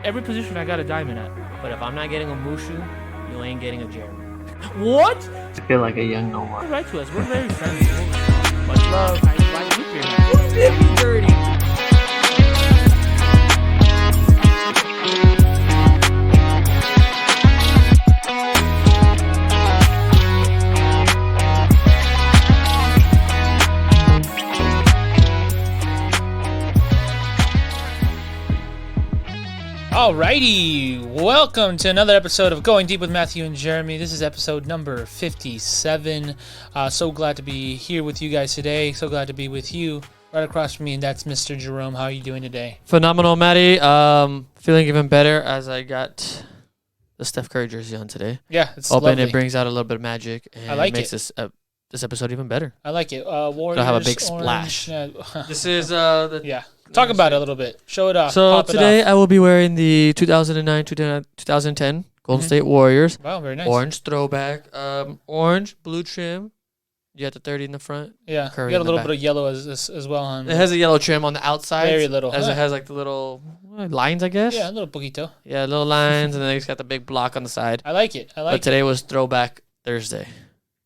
Every position I got a diamond at. But if I'm not getting a Mushu, you ain't getting a Jeremy. What? I feel like a young Noah. Write to us. We're very friendly. Much love. I like you here. Who did me dirty? Alrighty, welcome to another episode of Going Deep with Matthew and Jeremy. This is episode number 57. So glad to be here with you guys today. So glad to be with you right across from me, and that's Mr. Jerome. How are you doing today? Phenomenal, Matty. Feeling even better as I got the Steph Curry jersey on today. Yeah, it's Hoping lovely. it brings out a little bit of magic and I like makes it. this episode even better. I like it. Warriors, I'll have a big orange, splash. yeah. This is the Yeah. Talk about it a little bit. Show it off. So Pop it today off. I will be wearing the 2009-2010 Golden State Warriors Wow, very nice. orange throwback, orange blue trim. You got the 30 in the front. Yeah, Curry you got in a the little back. bit of yellow as well on. It has a yellow trim on the outside. Very little. As it has like the little lines, I guess. Yeah, a little poquito. Yeah, little lines, and then it's got the big block on the side. I like it. I like But today was Throwback Thursday,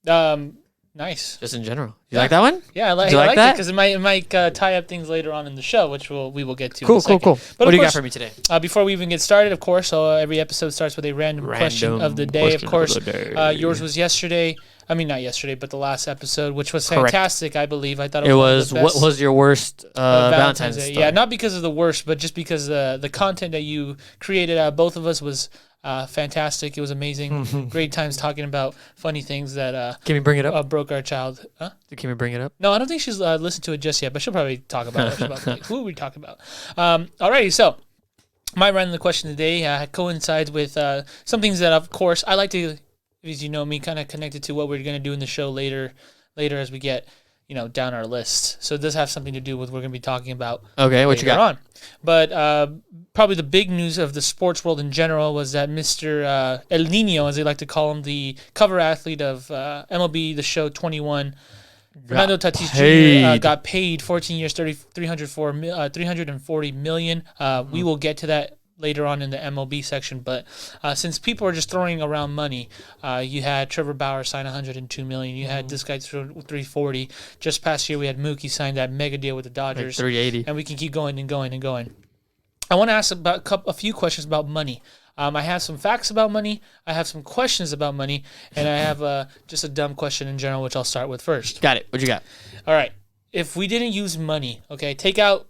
it. Nice. just in general. You Yeah. like that one? Yeah, I like, Do you I like like it that? because it might tie up things later on in the show, which we will get to. in a Cool. second. But What of do you got course, for me today? Before we even get started, of course, every episode starts with a random question of the day. Of course, yours was yesterday. I mean, not yesterday, but the last episode, which was Correct. fantastic. I believe. I thought it It was was one of the best. what was your worst Valentine's Day. story? Yeah, not because of the worst, but just because the content that you created out of both of us was fantastic. It was amazing. Great times talking about funny things that Can we bring it up? broke our child. Huh? Can we bring it up? No, I don't think she's listened to it just yet, but she'll probably talk about it. Like, who are we talking about? Alrighty, so my random question today coincides with some things that, of course, I like to, as you know me, kind of connected to what we're going to do in the show later as we get down our list. So it does have something to do with what we're going to be talking about. Okay, what you later got? on. But probably the big news of the sports world in general was that Mr. El Nino, as they like to call him, the cover athlete of MLB The Show 21, Fernando Tatis Jr. paid. Got paid 14 years, $340 million. We will get to that later on in the MLB section, but since people are just throwing around money, you had Trevor Bauer sign $102 million. You had this guy throw $340. Just past year, we had Mookie sign that mega deal with the Dodgers, Like 380. and we can keep going and going and going. I want to ask about a few questions about money. I have some facts about money. I have some questions about money, and I have just a dumb question in general, which I'll start with first. Got it. What you got? All right. If we didn't use money, okay, take out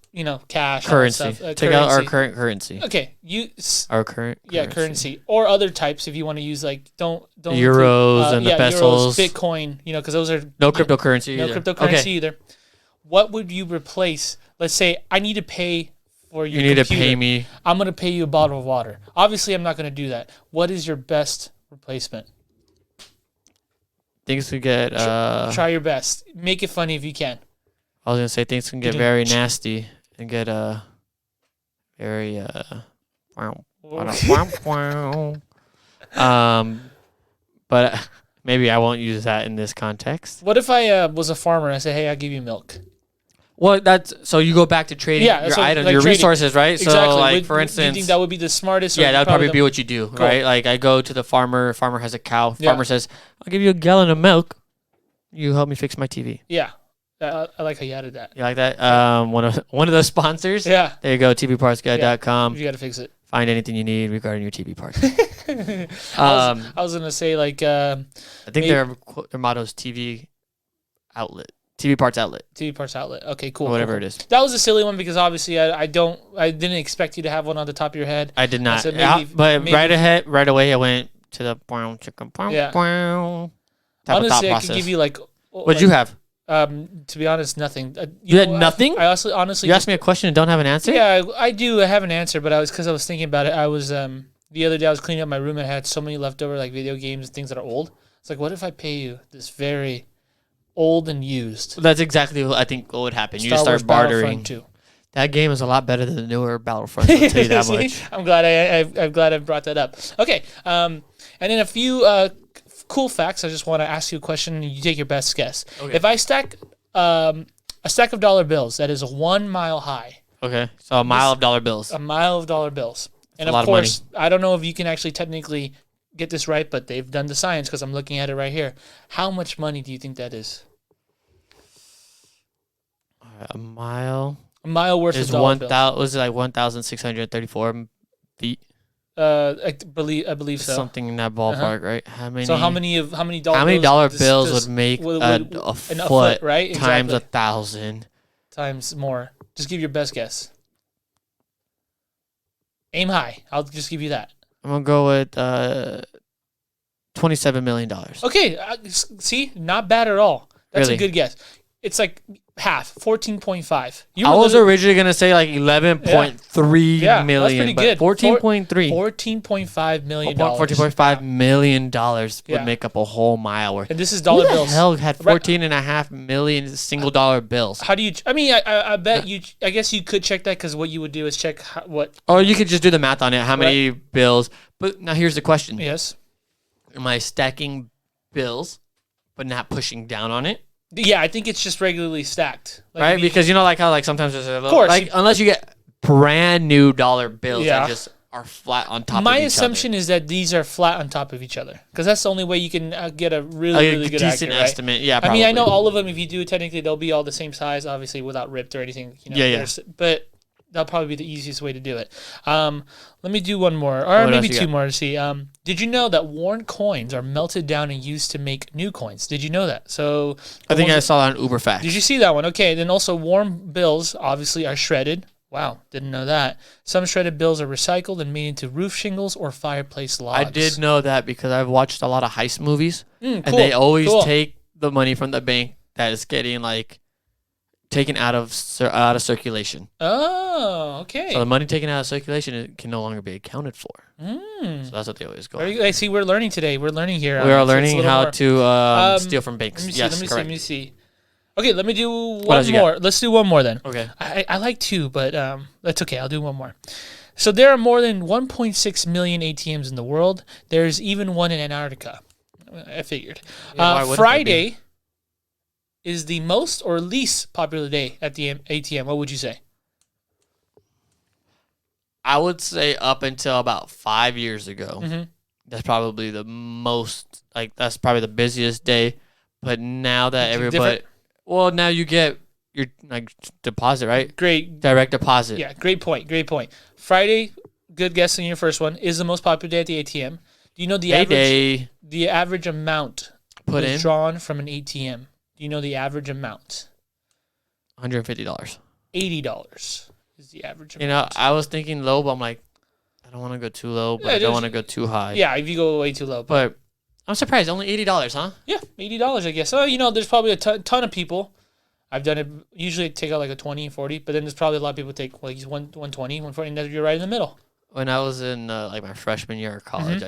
cash, all that Currency. stuff, Take out our current currency. Okay, Our current currency or other types if you want to use don't Euros and the pesos. euros, Bitcoin, because those are No cryptocurrency no either. cryptocurrency Okay. either. What would you replace? Let's say I need to pay for your You need to computer. pay me. I'm going to pay you a bottle of water. Obviously, I'm not going to do that. What is your best replacement? Things can get. Try your best. Make it funny if you can. I was gonna say things can get very nasty and get very but maybe I won't use that in this context. What if I was a farmer and I say, hey, I'll give you milk? Well, that's so you go back to trading your so, items, like your trading. resources, right? Exactly. So, like Would- for do you instance, think that would be the smartest? yeah, that would probably be the- what you do, Cool. right? Like I go to the farmer. Farmer has a cow. Yeah. Farmer says, "I'll give you a gallon of milk. You help me fix my TV." Yeah. I like how you added that. You like that? One of the sponsors. Yeah. There you go. TVPartsGuy.com. You got to fix it. Find anything you need regarding your TV parts. I was going to say, like, I think their motto is TV outlet, TV parts outlet, TV parts outlet. Okay, cool. or whatever cool. it is. That was a silly one because obviously I didn't expect you to have one on the top of your head. I did not. said maybe- but maybe- right away, I went to the brown chicken. Yeah. Type of thought Honestly, I process. could give you like. What'd you have? To be honest, nothing. You had nothing? I honestly. You asked me a question and don't have an answer? Yeah, I do. I have an answer, but I was thinking about it. I was the other day I was cleaning up my room and I had so many leftover like video games and things that are old. It's like, what if I pay you this very old and used? That's exactly what I think what would happen. You Star just Wars start bartering. Battlefront 2. That game is a lot better than the newer Battlefront. I'll tell you that See? much. I'm glad I'm glad I brought that up. Okay, and then a few cool facts. I just want to ask you a question, and you take your best guess. Okay. If I stack a stack of dollar bills that is 1 mile high, Okay, so a mile of dollar bills. a mile of dollar bills, And a lot of course, of money. I don't know if you can actually technically get this right, but they've done the science because I'm looking at it right here. How much money do you think that is? A mile A mile worth is of dollar bills. was it like 1,634 feet? I believe so. Something in that ballpark, right? How many? So how many dollar How many bills dollar does- bills does- would make would- a a foot, foot, right? times Exactly. 1,000? Times more? Just give your best guess. Aim high. I'll just give you that. I'm gonna go with $27 million. Okay, see, not bad at all. That's Really? a good guess. It's like half, 14.5. I was originally gonna say like 11.3 Yeah, that's million, pretty but good. 14.3. $14.5 million. $14.5 million dollars would Yeah. make up a whole mile worth. And this is dollar Who the bills. hell had Right. 14.5 million single dollar bills? How do you? I mean, I bet you. I guess you could check that because what you would do is check what. Or you could just do the math on it. How many bills? But now here's the question: Yes. Am I stacking bills, but not pushing down on it? Yeah, I think it's just regularly stacked. Like Right? if you- Because you know, like how like sometimes there's a little, course, like unless you get brand new dollar bills Yeah. that just are flat on top. my of each assumption is that these are flat on top of each other because that's the only way you can get a really, other. really good decent accurate, right? estimate. Yeah, I probably. mean, I know all of them. If you do it technically, they'll be all the same size, obviously without ripped or anything. You know, Yeah. But that'll probably be the easiest way to do it. Let me do one more, or What maybe else you two got? more to see. Did you know that worn coins are melted down and used to make new coins? Did you know that? So I think the I ones- saw that on Uber Facts. Did you see that one? Okay. Then also, worn bills obviously are shredded. Wow, didn't know that. Some shredded bills are recycled and made into roof shingles or fireplace logs. I did know that because I've watched a lot of heist movies, Cool, and they always cool. take the money from the bank that is getting like taken out of circulation. Oh, okay. So the money taken out of circulation it can no longer be accounted for. Mm. So that's what they always go. I see. We're learning today. We're learning here. We are So it's a learning little how more- to steal from banks. Let me see. Yes, let me see. correct. Let me see. Okay, let me do one else you got? more. Let's do one more then. Okay. I like two, but that's okay. I'll do one more. So there are more than 1.6 million ATMs in the world. There's even one in Antarctica. I figured. Yeah, why wouldn't there be? Friday is the most or least popular day at the ATM. What would you say? I would say up until about 5 years ago, Mhm. that's probably the most, like, that's probably the busiest day. But now that It's everybody, different? well, now you get your, like, deposit, right? Great. Direct deposit. Yeah, great point. Great point. Friday, good guess on your first one, is the most popular day at the ATM. Do you know the average amount Put in withdrawn from an ATM? Do you know the average amount? $150. $80 is the average You know, amount. I was thinking low, but I'm like, I don't want to go too low, but Yeah, I it don't is- want to go too high. Yeah, if you go way too low. But I'm surprised, only $80, huh? Yeah, $80, I guess. So, you know, there's probably a ton of people. I've done it. Usually I take out like a 20, 40, but then there's probably a lot of people take like 120, 140, and then you're right in the middle. When I was in like my freshman year of college, Mm-hmm.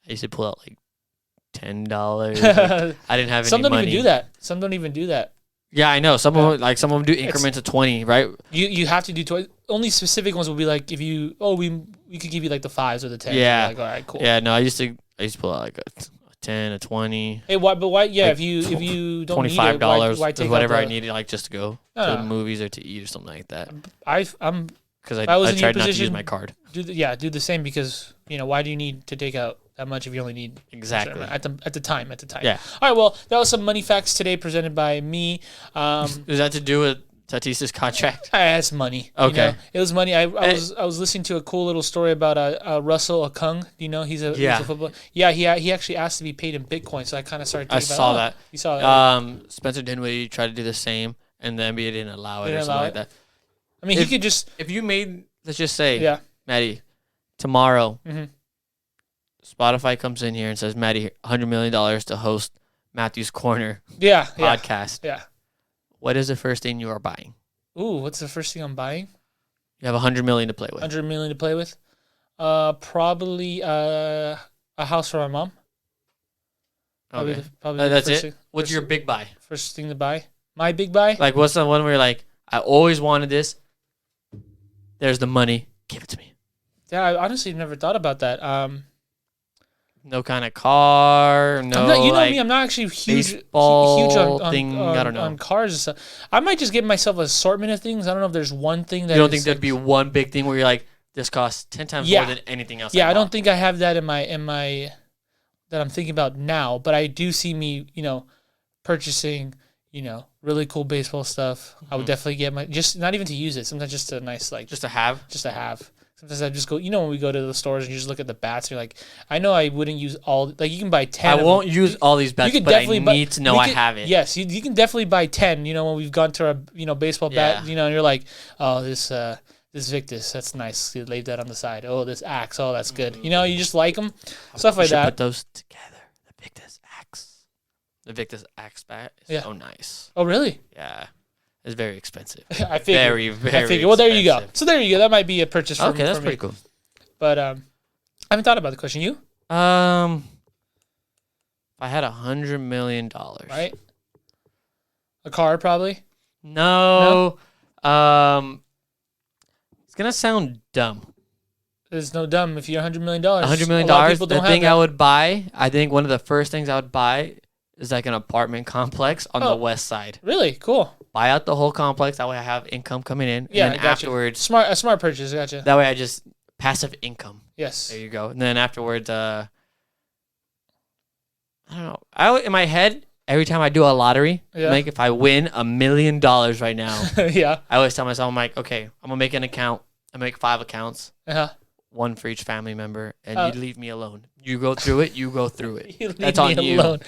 I used to pull out like $10. Like, I didn't have Some any don't money. even do that. Some don't even do that. Yeah, I know. Some of them do increments of 20, right? You have to do 20. Only specific ones will be like if you we could give you like the 5s or the 10s. Yeah. Like, all right, cool. Yeah, no, I used to pull out like a 10, a 20, Hey, why? But why? Yeah, Like if you don't $25, need it, why take whatever out I the, needed, like just to go No, to no. the movies or to eat or something like that. I'm Because I was I in your tried not to use position- my card. do the same because why do you need to take out that much if you only need Exactly. at the time. Yeah. All right. Well, that was some money facts today presented by me. Is that to do with Tatis's contract? I had some money. Okay. It was money. I was listening to a cool little story about Russell Okung. Do you know he's a football? Yeah. He actually asked to be paid in Bitcoin. So I kind of started. I Thinking saw about, that. You saw that. Spencer Dinwiddie tried to do the same, and the NBA didn't allow it Didn't or something allow like it? that. I mean, he could just. If you made, let's just say, Yeah. Maddie, tomorrow, Mhm. Spotify comes in here and says, Maddie, $100 million to host Matthew's Corner Yeah. podcast. Yeah. What is the first thing you are buying? Ooh, what's the first thing I'm buying? You have $100 million to play with. 100 million to play with. Probably a house for my mom. Probably Okay. probably the That's first it? thing- What's your big buy? first thing to buy? My big buy? Like, what's the one where you're like, I always wanted this. There's the money. Give it to me. Yeah, I honestly never thought about that. No kind of car. No, I'm not, you know like, me, I'm not actually huge baseball on thing, I don't know. on cars and stuff. I might just give myself an assortment of things. I don't know if there's one thing that you don't is think there'd be one big thing where you're like, this costs 10 times Yeah. more than anything else. Yeah, I don't bought. think I have that in my that I'm thinking about now, but I do see me, purchasing, really cool baseball stuff. I would definitely get just not even to use it. Sometimes just a nice just to have. just to have. Sometimes I just go, when we go to the stores and you just look at the bats, you're like, I know I wouldn't use all, like you can buy 10. I won't use all these bets, but I need to know I have it. Yes, you can definitely buy 10, when we've gone to our, baseball bat, Yeah. and you're like, oh, this Victus, that's nice. You laid that on the side. Oh, this Axe, oh, that's good. You just like them, stuff like that. Put those together. The Victus Axe. The Victus Axe bat is so nice. Oh, really? Yeah. It's very expensive. I figured. Very, very I figured. Well, there you go. expensive. So there you go. That might be a purchase for, Okay, that's for pretty me. cool. But I haven't thought about the question. You? If I had $100 million. Right? A car, probably? No. It's gonna sound dumb. There's no dumb if you're $100 million. $100 million. A lot of people don't The have thing that. I would buy, I think one of the first things I would buy is like an apartment complex on the west side. Really? Cool. Buy out the whole complex. That way I have income coming in. Yeah, And then gotcha. afterwards, A smart purchase. Gotcha. that way I just passive income. Yes. There you go. And then afterwards, I don't know. In my head, every time I do a lottery, Yeah. like if I win $1 million right now, Yeah. I always tell myself, I'm like, okay, I'm gonna make an account. I make 5 accounts, Uh-huh. one for each family member, and Oh. you leave me alone. You go through it. You go through it. You leave That's me on you. alone.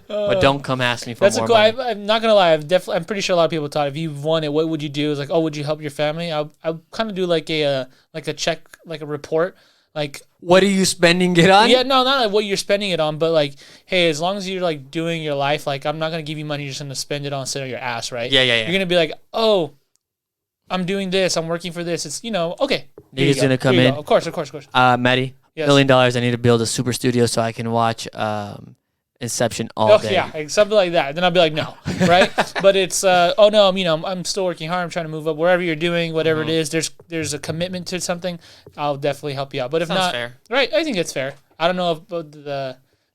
But don't come ask me for That's more a cool. money. I'm not gonna lie. I'm pretty sure a lot of people thought if you won it, what would you do? It's like, oh, would you help your family? I kind of do like a check, like a report, like. What are you spending it on? Yeah, no, not like what you're spending it on, but like, hey, as long as you're like doing your life, like I'm not gonna give you money, you're just gonna spend it on sit on your ass, right? Yeah. You're gonna be like, oh, I'm doing this, I'm working for this. It's okay. Here you Niggas go. gonna come Here you in. go. Of course. Maddie, Yes. $1 million. I need to build a super studio so I can watch Inception all day. Yeah, like something like that. Then I'll be like, no, right? But it's oh no, I'm still working hard. I'm trying to move up. Wherever you're doing, whatever it is, there's a commitment to something. I'll definitely help you out. But if Sounds not, fair. right? I think it's fair. I don't know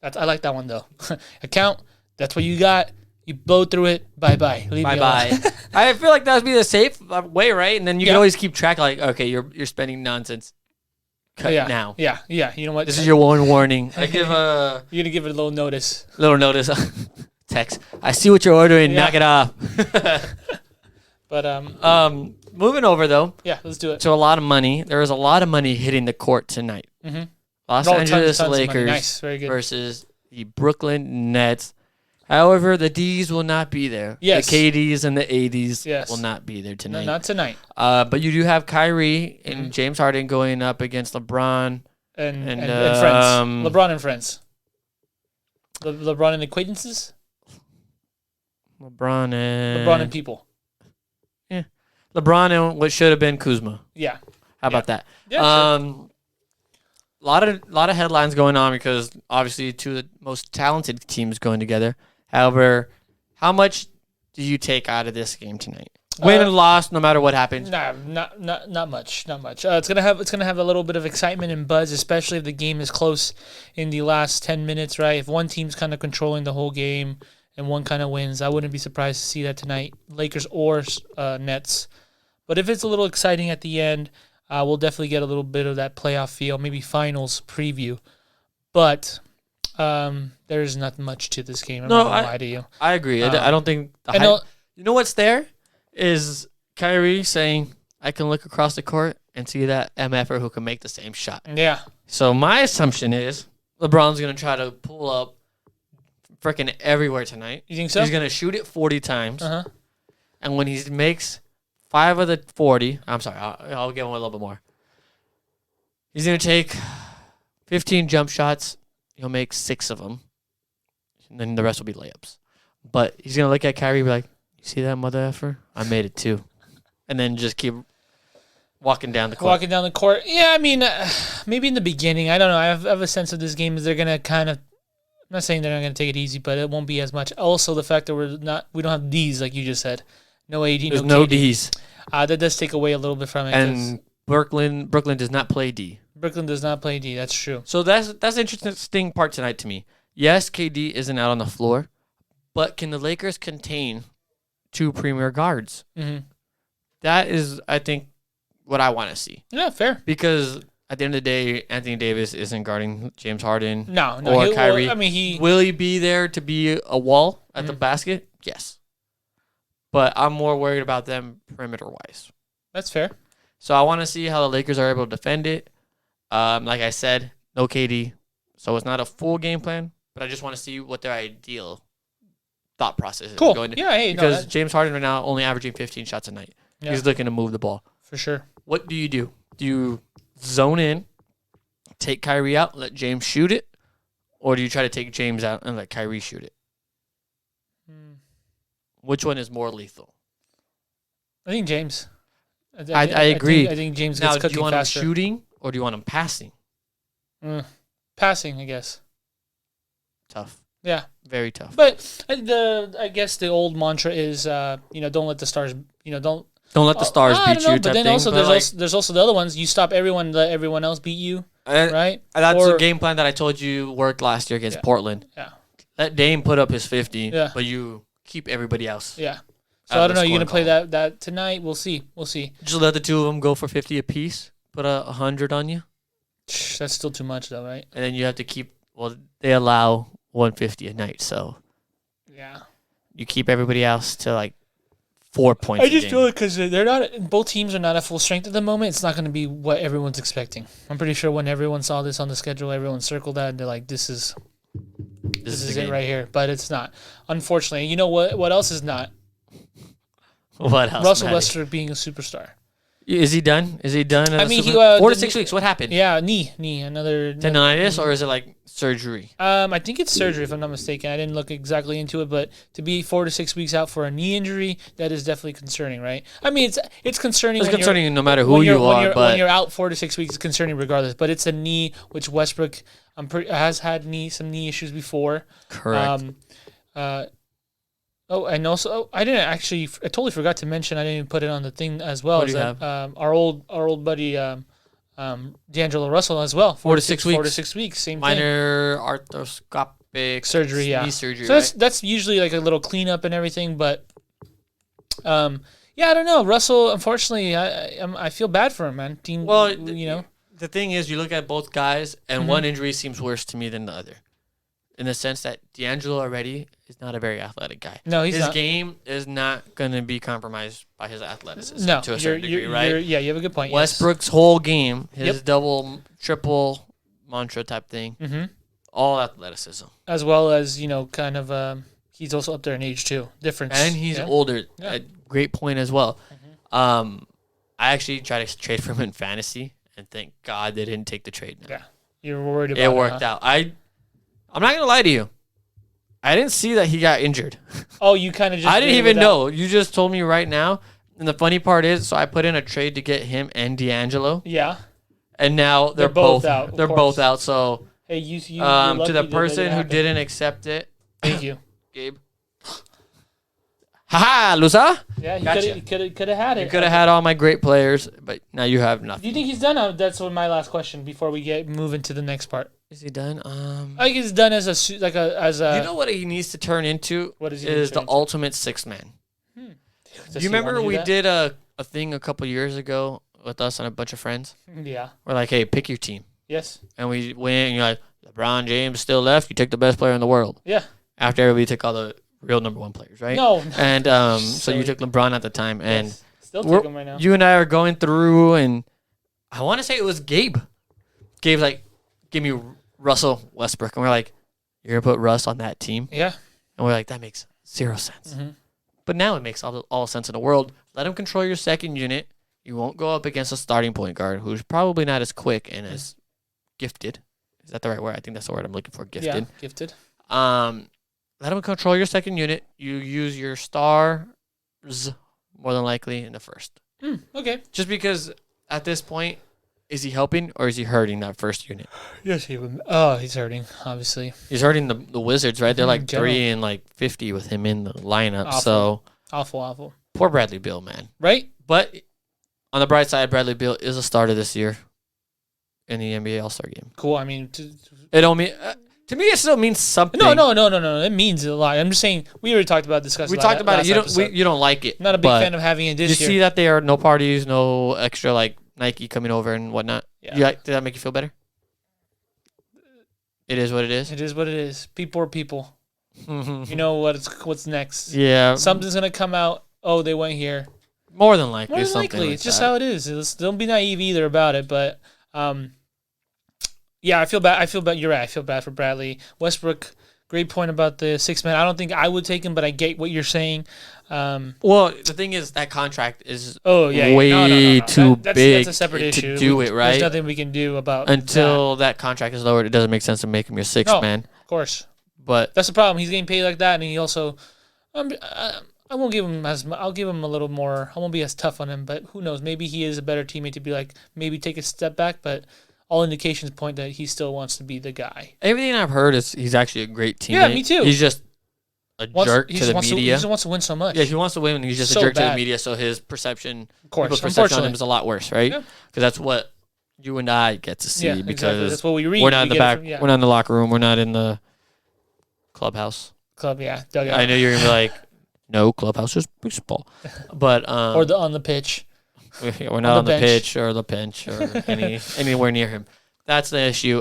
if I like that one though. Account. That's what you got. You blow through it. Bye bye. Bye bye. I feel like that would be the safe way, right? And then you can always keep track. Like, okay, you're spending nonsense. Cut now. Yeah. You know what? This is your one warning. I give You're gonna give it a little notice. little notice. Text. I see what you're ordering. Yeah. Knock it off. But Moving over though. yeah, let's do it. So a lot of money. There was a lot of money hitting the court tonight. Mhm. Los Oh, tons Angeles of money. Lakers Nice, very good. versus the Brooklyn Nets. However, the Ds will not be there. Yes. The KDs and the ADs Yes. will not be there No, tonight. not tonight. But you do have Kyrie and Mm-hmm. James Harden going up against LeBron. And And, friends. LeBron and friends. LeBron and acquaintances. LeBron LeBron and people. LeBron and what should have been Kuzma. Yeah. How about that? Yeah. Sure. Lot of headlines going on because obviously two of the most talented teams going together. However, how much do you take out of this game tonight? Win or loss, no matter what happens. Nah, not much. It's gonna have a little bit of excitement and buzz, especially if the game is close in the last 10 minutes, right? If one team's kind of controlling the whole game and one kind of wins, I wouldn't be surprised to see that tonight, Lakers or Nets. But if it's a little exciting at the end, we'll definitely get a little bit of that playoff feel, maybe finals preview. But there's not much to this game. I'm not gonna lie to you. I agree. I don't think. You know what's there is Kyrie saying, "I can look across the court and see that MFer who can make the same shot." Yeah. So my assumption is LeBron's gonna try to pull up freaking everywhere tonight. You think so? He's gonna shoot it 40 times, Uh-huh. and when he makes 5 of the 40, I'm sorry, I'll give him a little bit more. He's gonna take 15 jump shots. He'll make 6 of them, and then the rest will be layups. But he's gonna look at Kyrie and be like, "You see that mother effer? I made it too," and then just keep walking down the court. Walking down the court. Yeah, I mean, maybe in the beginning. I don't know. I have a sense of this game is they're gonna kind of. I'm not saying they're not gonna take it easy, but it won't be as much. Also, the fact that we don't have D's like you just said. No AD, There's no no KD. Ds, That does take away a little bit from it. and Brooklyn does not play D. Brooklyn does not play D. That's true. So that's the interesting part tonight to me. Yes, KD isn't out on the floor, but can the Lakers contain 2 premier guards? Mm-hmm. That is, I think, what I want to see. Yeah, fair. Because at the end of the day, Anthony Davis isn't guarding James Harden No, or Kyrie. I mean, Will he be there to be a wall at the basket? Yes. But I'm more worried about them perimeter-wise. That's fair. So I want to see how the Lakers are able to defend it. Like I said, no KD. So it's not a full game plan, but I just want to see what their ideal thought process is. Cool. Going to, Yeah, hey, because James Harden right now only averaging 15 shots a night. Yeah. He's looking to move the ball. For sure. What do? Do you zone in, take Kyrie out, let James shoot it? Or do you try to take James out and let Kyrie shoot it? Which one is more lethal? I think James. I agree. I think James now, gets cooking do you want faster. him shooting or do you want him passing? Passing, I guess. Tough. Yeah. Very tough. But I guess the old mantra is, don't let the stars, don't let the stars beat you. But then also there's also the other ones. You stop everyone, let everyone else beat you, right? That's the game plan that I told you worked last year against Portland. Yeah. Let Dame put up his 50, Yeah. but you keep everybody else. Yeah. So I don't know. You're gonna play that tonight. We'll see. Just let the two of them go for 50 apiece. Put 100 on you. That's still too much, though, right? And then you have to keep. Well, they allow 150 a night, so yeah, you keep everybody else to like 4 points. I just feel it because they're not. Both teams are not at full strength at the moment. It's not going to be what everyone's expecting. I'm pretty sure when everyone saw this on the schedule, everyone circled that and they're like, "This is it right here." But it's not. Unfortunately, you know what? What else is not? What else? Russell Westbrook being a superstar. Is he done? I mean, 4 to 6 weeks. What happened? Yeah, knee, another tendonitis, or is it like surgery? I think it's surgery, if I'm not mistaken. I didn't look exactly into it, but to be 4 to 6 weeks out for a knee injury, that is definitely concerning, right? I mean, it's concerning. It's concerning no matter who you are, but when you're out 4 to 6 weeks, it's concerning regardless. But it's a knee, which Westbrook has had some knee issues before. Correct. And also, I totally forgot to mention. I didn't even put it on the thing as well. What do you have? Our old buddy, D'Angelo Russell as well. 4 to 6 weeks. 4 to 6 weeks. Same minor arthroscopic surgery. Knee surgery. So that's usually like a little cleanup and everything. But, I don't know. Russell, unfortunately, I feel bad for him, man. The thing is, you look at both guys, and one injury seems worse to me than the other. In the sense that D'Angelo already is not a very athletic guy. No, he's not. His game is not going to be compromised by his athleticism to a certain degree, right? Yeah, you have a good point. Westbrook's whole game, his double, triple mantra type thing, all athleticism. As well as, kind of, he's also up there in age too. Difference. And he's older. Yeah. Great point as well. I actually tried to trade for him in fantasy, and thank God they didn't take the trade now. Yeah, you were worried about it. It worked out. I'm not going to lie to you. I didn't see that he got injured. Oh, you kind of just... I didn't even know. You just told me right now. And the funny part is, so I put in a trade to get him and D'Angelo. Yeah. And now they're both out. They're both out. So, hey, to the person who didn't accept it. Thank you. Gabe. Haha, Lusa. Yeah, you could have had it. You could have had all my great players, but now you have nothing. Do you think he's done? That's my last question before we move into the next part. Is he done? I think he's done as a. You know what he needs to turn into? What is he? Is the ultimate six man. Do you remember we did a thing a couple years ago with us and a bunch of friends? Yeah. We're like, hey, pick your team. Yes. And we went, and you're like, LeBron James still left. You took the best player in the world. Yeah. After everybody took all the real number one players, right? No. And so you took LeBron at the time, and still take him right now. You and I are going through, and I want to say it was Gabe. Gabe's like, give me Russell Westbrook, and we're like, you're gonna put Russ on that team? Yeah. And we're like, that makes zero sense. But now it makes all sense in the world. Let him control your second unit. You won't go up against a starting point guard who's probably not as quick and as gifted. Is that the right word? I think that's the word I'm looking for. Gifted. Yeah, gifted. Let him control your second unit. You use your stars more than likely in the first. Okay. Just because at this point, is he helping or is he hurting that first unit? Yes, he would. Oh, he's hurting, obviously. He's hurting the Wizards, right? They're like 3 and like 50 with him in the lineup. Awful. So awful. Poor Bradley Beal, man. Right? But on the bright side, Bradley Beal is a starter this year in the NBA All-Star game. Cool. I mean, it don't mean To me, it still means something. No. It means a lot. I'm just saying we already talked about discussing. We talked about it. You don't like it. I'm not a big fan of having it this year. You see that there are no parties, no extra like Nike coming over and whatnot. Yeah. Did that make you feel better? It is what it is. It is what it is. People are people. You know what's next. Yeah. Something's gonna come out. Oh, they went here. More than likely. It's just how it is. Don't be naive either about it. But yeah, I feel bad. You're right. I feel bad for Bradley. Westbrook, great point about the 6 man. I don't think I would take him, but I get what you're saying. Well, the thing is that contract is way too big that's a separate issue. To do it, right? There's nothing we can do about until that contract is lowered. It doesn't make sense to make him your sixth man. Of course. But that's the problem. He's getting paid like that, and he also I won't give him I'll give him a little more. I won't be as tough on him, but who knows? Maybe he is a better teammate to be like, maybe take a step back, but all indications point that he still wants to be the guy. Everything I've heard is he's actually a great teammate. Yeah, me too. He's just a jerk to the media. He just wants to win so much. Yeah, he wants to win, and he's just a jerk to the media, so his perception, people's perception on him is a lot worse, right? Because that's what you and I get to see, because exactly. That's what we read. We're not in the back. We're not in the locker room. We're not in the clubhouse. Dugout. I know you're going to be like, no, clubhouse is baseball. But, or on the pitch. We're not on the pitch or the bench or anywhere near him. That's the issue.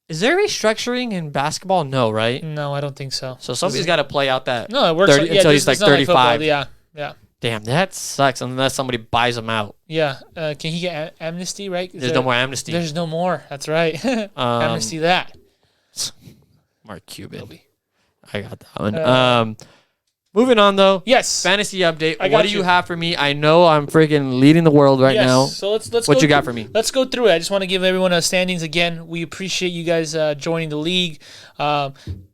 Is there restructuring in basketball? No, right? No, I don't think so. So somebody's got to play out that. No, it works until he's like 35. Yeah. Damn, that sucks unless somebody buys him out. Yeah. Can he get amnesty, right? There's no more amnesty. There's no more. That's right. Amnesty that. Mark Cuban. I got that one. Moving on, though. Yes. Fantasy update. What do you have for me? I know I'm freaking leading the world right now. So let's what you got for me? Let's go through it. I just want to give everyone a standings again. We appreciate you guys joining the league. I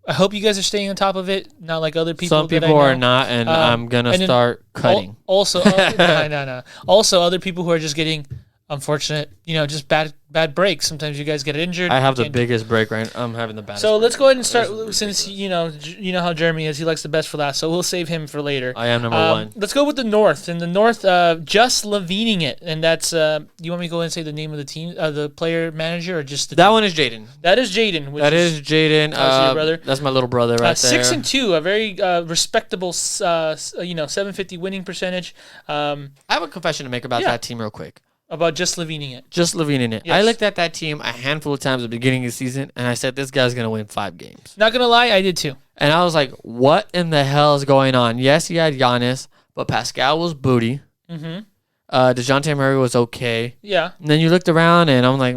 hope you guys are staying on top of it, not like other people. Some people are not, and I'm going to start cutting. Also, no. Also, other people who are just getting unfortunate, just bad breaks. Sometimes you guys get injured. I have the biggest break right now. I'm having the baddest. So let's go ahead and start, since you know how Jeremy is. He likes the best for last, so we'll save him for later. I am number one. Let's go with the North. In the North, just Levining it, and that's. You want me to go ahead and say the name of the team, the player manager, or just the that team? One is Jaden. That is Jaden. That is Jaden. Your brother. That's my little brother right there. 6-2, a very respectable, 750 winning percentage. I have a confession to make about that team real quick. About just Levining it. Just Levining it. Yes. I looked at that team a handful of times at the beginning of the season, and I said, this guy's going to win 5 games. Not going to lie, I did too. And I was like, what in the hell is going on? Yes, he had Giannis, but Pascal was booty. Mm-hmm. DeJounte Murray was okay. Yeah. And then you looked around, and I'm like,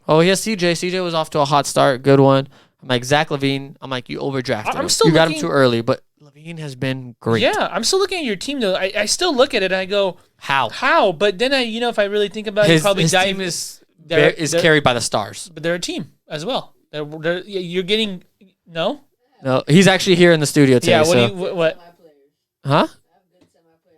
oh, he has CJ. CJ was off to a hot start. Good one. I'm like, Zach LaVine. I'm like, you overdrafted him. You got him too early, but LaVine has been great. Yeah, I'm still looking at your team, though. I still look at it, and I go, How? But then if I really think about it, probably his team is carried by the stars. But they're a team as well. You're getting no. No, he's actually here in the studio today. Yeah. What? Huh?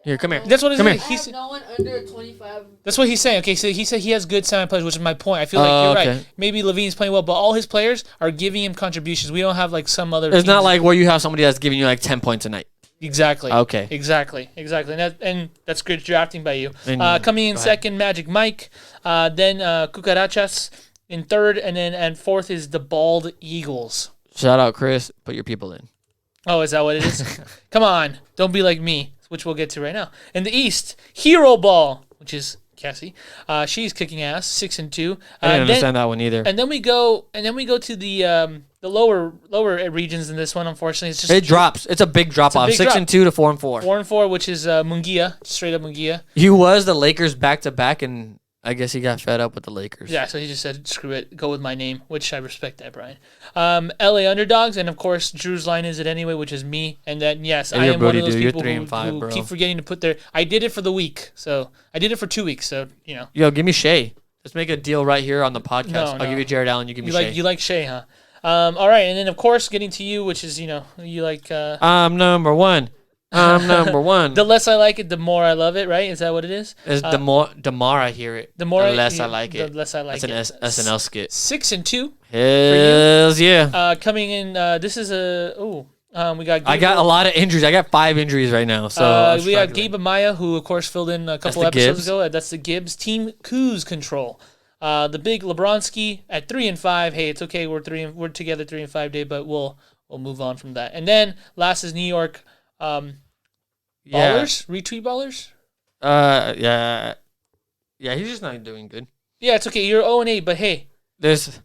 Here, come here. That's what he's saying. No one under 25. That's what he's saying. Okay, so he said he has good semi players, which is my point. I feel like you're right. Maybe Levine's playing well, but all his players are giving him contributions. We don't have like some other. It's not like where you have somebody that's giving you like 10 points a night. Exactly. Okay. Exactly. And that's good drafting by you. Coming in second, Magic Mike. Then Cucarachas in third, and fourth is the Bald Eagles. Shout out, Chris. Put your people in. Oh, is that what it is? Come on. Don't be like me, which we'll get to right now. In the East, Hero Ball, which is Cassie. She's kicking ass, 6-2. I didn't understand that one either. And then we go to the lower regions in this one. Unfortunately, it drops. It's a big drop off. 6-2 to 4-4. 4-4, which is Munguia, straight up Munguia. He was the Lakers back to back, and I guess he got fed up with the Lakers. Yeah, so he just said, screw it, go with my name, which I respect that, Brian. LA Underdogs, and of course, Drew's line is it anyway, which is me. And then, yes, I am one of those people who keep forgetting to put their... I did it for the week, so... I did it for 2 weeks, so, Yo, give me Shea. Let's make a deal right here on the podcast. No. I'll give you Jared Allen, you give me Shea. You like Shea, huh? All right, and then, of course, getting to you, which is, you like... I'm number one. I'm number one. The less I like it, the more I love it, right? Is that what it is? The more I hear it, the less I like it. The less I like it. That's an SNL skit. 6-2. Hells yeah. Coming in, this is we got. I got a lot of injuries. I got 5 injuries right now. So we got Gabe Amaya, who of course filled in a couple episodes ago. That's the Gibbs team. Cruise control. The big LeBronski at 3-5. Hey, it's okay. We're together 3-5 day, but we'll move on from that. And then last is New York. Ballers, retweet ballers. Yeah, he's just not doing good. Yeah, it's okay. You're 0-8, but hey, There's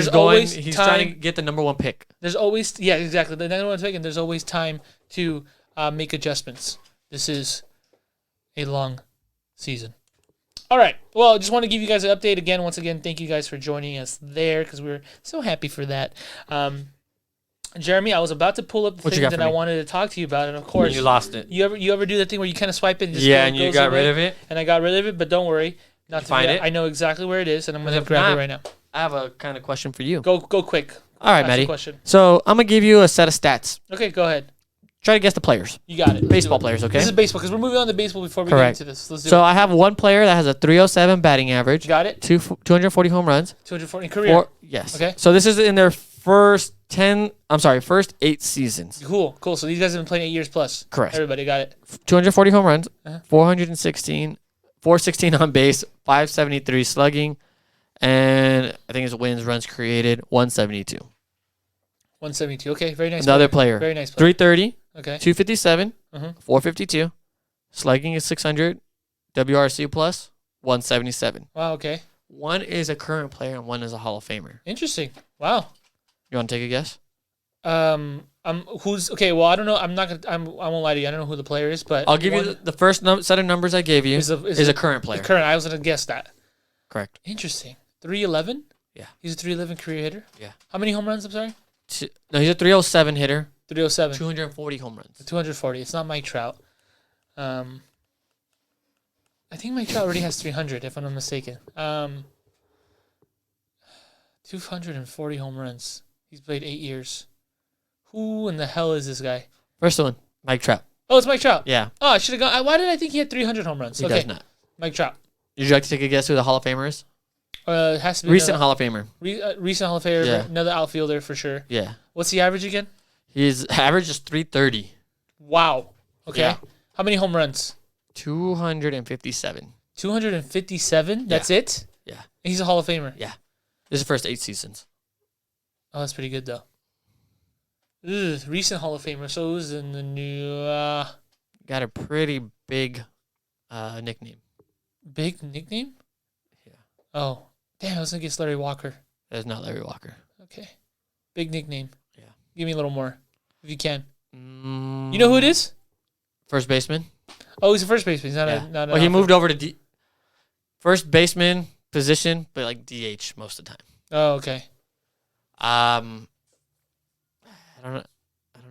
always he's time. trying to get the number 1 pick. There's always exactly the number 1 pick, and there's always time to make adjustments. This is a long season. All right. Well, I just want to give you guys an update again. Once again, thank you guys for joining us there because we're so happy for that. Jeremy, I was about to pull up the thing that I wanted to talk to you about, and of course, you lost it. You ever do the thing where you kind of swipe it? And just and you got rid of it. And I got rid of it, but don't worry. Not to find it? I know exactly where it is, and I'm going to grab it right now. I have a kind of question for you. Go quick. All right, Ask Maddie. the question. So I'm gonna give you a set of stats. Okay, go ahead. Try to guess the players. You got it. Let's Baseball do it. players, okay? This is baseball because we're moving on to baseball before we Correct. get into this. Let's do So it. I have one player that has a 307 batting average. Got it. 240 home runs. 240 in career. Yes. Okay. So this is in their first 8 seasons. Cool. So these guys have been playing 8 years plus. Correct. Everybody got it. 240 home runs, Uh-huh. 416 on base, 573 slugging, and I think it's wins, runs created, 172. 172. Okay, very nice. Another player. player. Very nice player. 330, Okay. 257, Uh-huh. 452, slugging is 600, WRC plus 177. Wow. Okay. One is a current player and one is a Hall of Famer. Interesting. Wow. You want to take a guess? Who's okay? Well, I don't know. I won't lie to you. I don't know who the player is, but I'll give you the first set of numbers I gave you is a current player. Current. I was gonna guess that. Correct. Interesting. 311. Yeah. He's a 311 career hitter. Yeah. How many home runs? I'm sorry. No, he's a 307 hitter. 307. 240 home runs. 240. It's not Mike Trout. I think Mike Trout already has 300, if I'm not mistaken. 240 home runs. He's played 8 years. Who in the hell is this guy? First one, Mike Trout. Oh, it's Mike Trout. Yeah. Oh, I should have gone. Why did I think he had 300 home runs? He does not. Mike Trout. Would you like to take a guess who the Hall of Famer is? It has to be Recent Hall of Famer. Recent Hall of Famer. Yeah. Another outfielder for sure. Yeah. What's the average again? His average is 330. Wow. Okay. Yeah. How many home runs? 257. 257? That's it? Yeah. He's a Hall of Famer. Yeah. This is the first 8 seasons. Oh, that's pretty good, though. Recent Hall of Famer. So who's in the new... Got a pretty big nickname. Big nickname? Yeah. Oh. Damn, I was going to guess Larry Walker. That's not Larry Walker. Okay. Big nickname. Yeah. Give me a little more, if you can. You know who it is? First baseman. Oh, he's a first baseman. He's not Yeah. not Well, he moved over to first baseman position, but like DH most of the time. Oh, okay. I don't know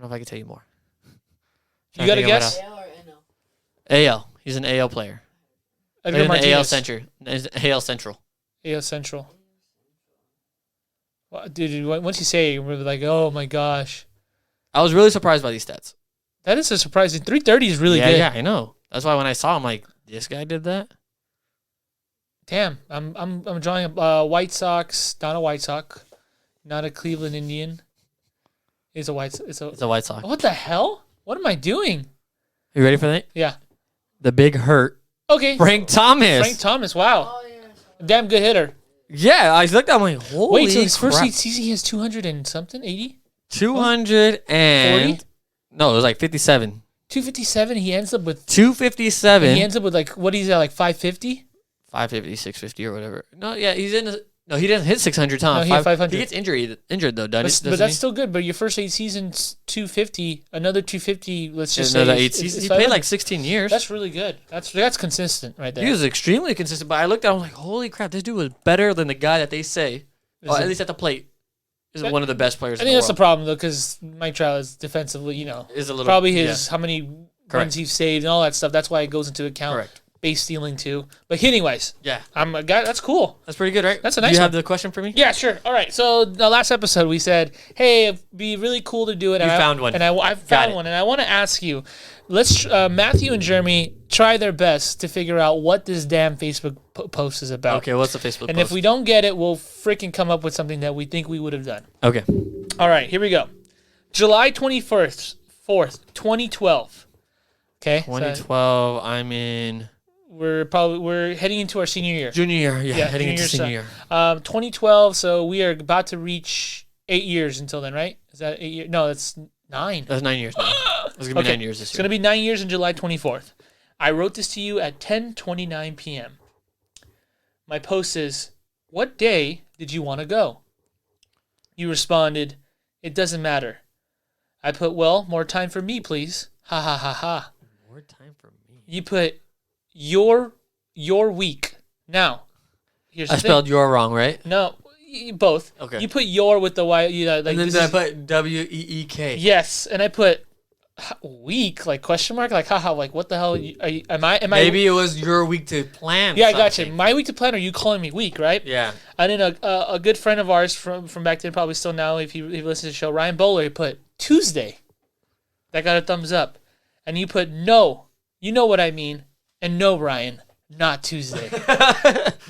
if I can tell you more. You got a guess? AL or NL? AL. He's an AL player. Edgar Played in the AL Martinez. AL Central. AL Central. Well, dude, once you say it, you're like, oh my gosh. I was really surprised by these stats. That is a surprising. 330 is really good. Yeah, I know. That's why when I saw him, like, this guy did that. Damn, I'm drawing a White Sox, not a White Sox, not a Cleveland Indian. It's a White. It's a White Sox. What the hell? What am I doing? You ready for that? Yeah. The big hurt. Okay. Frank Thomas. Frank Thomas. Wow. Oh, yeah. Damn good hitter. Yeah, I looked at him like, holy Wait, so his first crap. season he has 200 and something, 80, 200 and 40, no, it was like 57. 257. He ends up with 257. He ends up with like what he's at, like 550. 550, 650 or whatever. No, yeah, he's in. No, he doesn't hit 600 times. No, he hit 500. He gets injured though, doesn't But he? that's still good. But your first 8 seasons, 250, another 250. Let's just another say 8 seasons. He played like 16 years. That's really good. That's consistent right there. He was extremely consistent. But I looked at him like, holy crap, this dude was better than the guy that they say, at least at the plate, is one of the best players I in think the that's the world. problem though, because Mike Trout is defensively, Is a little probably his how many runs he's saved and all that stuff. That's why it goes into account. Correct. Base stealing too. But hitting wise, Yeah, I'm a guy. That's cool. that's pretty good, right? That's a nice Do you have one. the question for me? Yeah, sure. All right. So the last episode we said, hey, it'd be really cool to do it. You and found one. And I Got found it. one. And I want to ask you, let's Matthew and Jeremy try their best to figure out what this damn Facebook post is about. Okay, what's the Facebook And post? if we don't get it, we'll freaking come up with something that we think we would have done. Okay. All right, here we go. July 21st, 4th, 2012. Okay. so 2012, I'm in we're heading into our senior year. Junior year, Yeah, heading into junior senior year. year. 2012. So we are about to reach 8 years until then, right? Is that 8 years? No, that's 9. That's 9 years now. It's gonna be 9 years this It's year. gonna be 9 years on July 24th. I wrote this to you at 10:29 p.m. My post is, "What day did you want to go?" You responded, "It doesn't matter." I put, "Well, more time for me, please." Ha ha ha ha. More time for me. You put your week. Now, here's the I spelled your wrong, right? thing. No, both. Okay. You put your with the Y. Like And then this I is- put WEEK. yes, and I put week like question mark like haha like what the hell am I Maybe it was your week to plan. yeah, I got you. something. My week to plan. Are you calling me weak, right? Yeah. And then a good friend of ours from back then, probably still now, if he listens to the show, Ryan Bowler, he put Tuesday. That got a thumbs up. And you put no. You know what I mean. And no, Ryan, not Tuesday.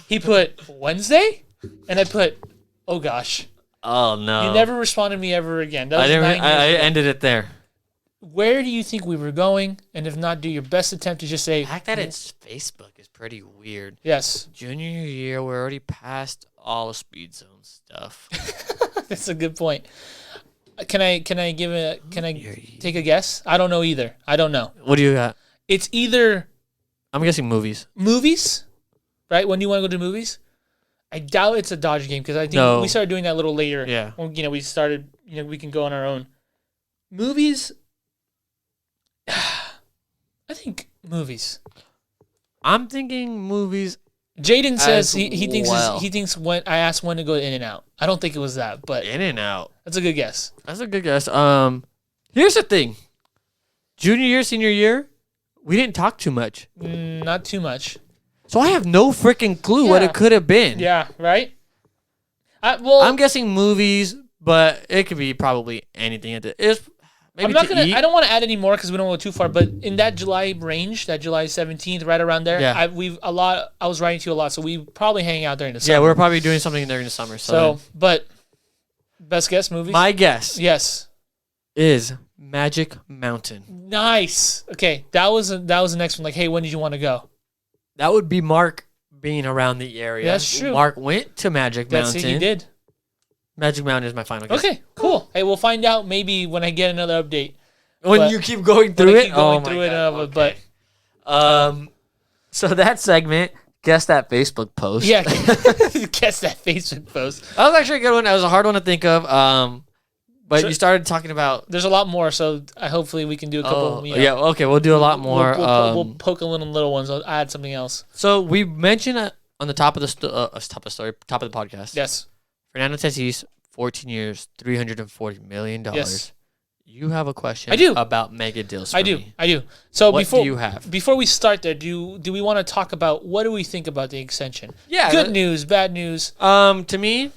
He put Wednesday, and I put, oh gosh. Oh no. You never responded to me ever again. That was I didn't. 9 years I ago. ended it there. Where do you think we were going? And if not, do your best attempt to just say The fact that it's Facebook is pretty weird. yes. Junior year, we're already past all the speed zone stuff. That's a good point. Can I take a guess? I don't know either. I don't know. What do you got? It's either I'm guessing movies. movies, right? When you want to go to movies? I doubt it's a Dodger game because I think No. we started doing that a little later. Yeah. When, we started, we can go on our own. Movies, I think movies. I'm thinking movies. Jaden says As he thinks well. he thinks when I asked when to go in and out. I don't think it was that, but In and out. that's a good guess. That's a good guess. Here's the thing. Junior year, senior year, we didn't talk too much. Not too much. So I have no freaking clue what Yeah. it could have been. Yeah, right? Well, I'm guessing movies, but it could be probably anything. It's maybe I'm not to gonna. eat. I don't want to add any more because we don't go too far. But in that July range, that July 17th, right around there, Yeah. I was writing to you a lot, so we probably hang out during the summer. Yeah, we're probably doing something during the summer. So, but best guess movies. my guess Yes. is Magic Mountain. Nice. Okay, that was the next one. Like, hey, when did you want to go? That would be Mark being around the area. That's true. Mark went to Magic That's Mountain. it. He did. Magic Mountain is my final guess. Okay, cool. Hey, we'll find out maybe when I get another update. When But- you keep going When through I it, keep going oh through my it, God. but So that segment, guess that Facebook post. yeah, guess that Facebook post. That was actually a good one. That was a hard one to think of. But Sure. you started talking about. There's a lot more, so hopefully we can do a couple. Oh, yeah. Okay, we'll do a lot more. We'll poke a little ones. I'll add something else. So we mentioned on the top of the top of the podcast. Yes. Fernando Tatis, 14 years, $340 million. Yes. You have a question. I do. About mega deals. For I do. me. I do. So What do you have? before we start there, do we want to talk about what do we think about the extension? Yeah. Good news, bad news. To me,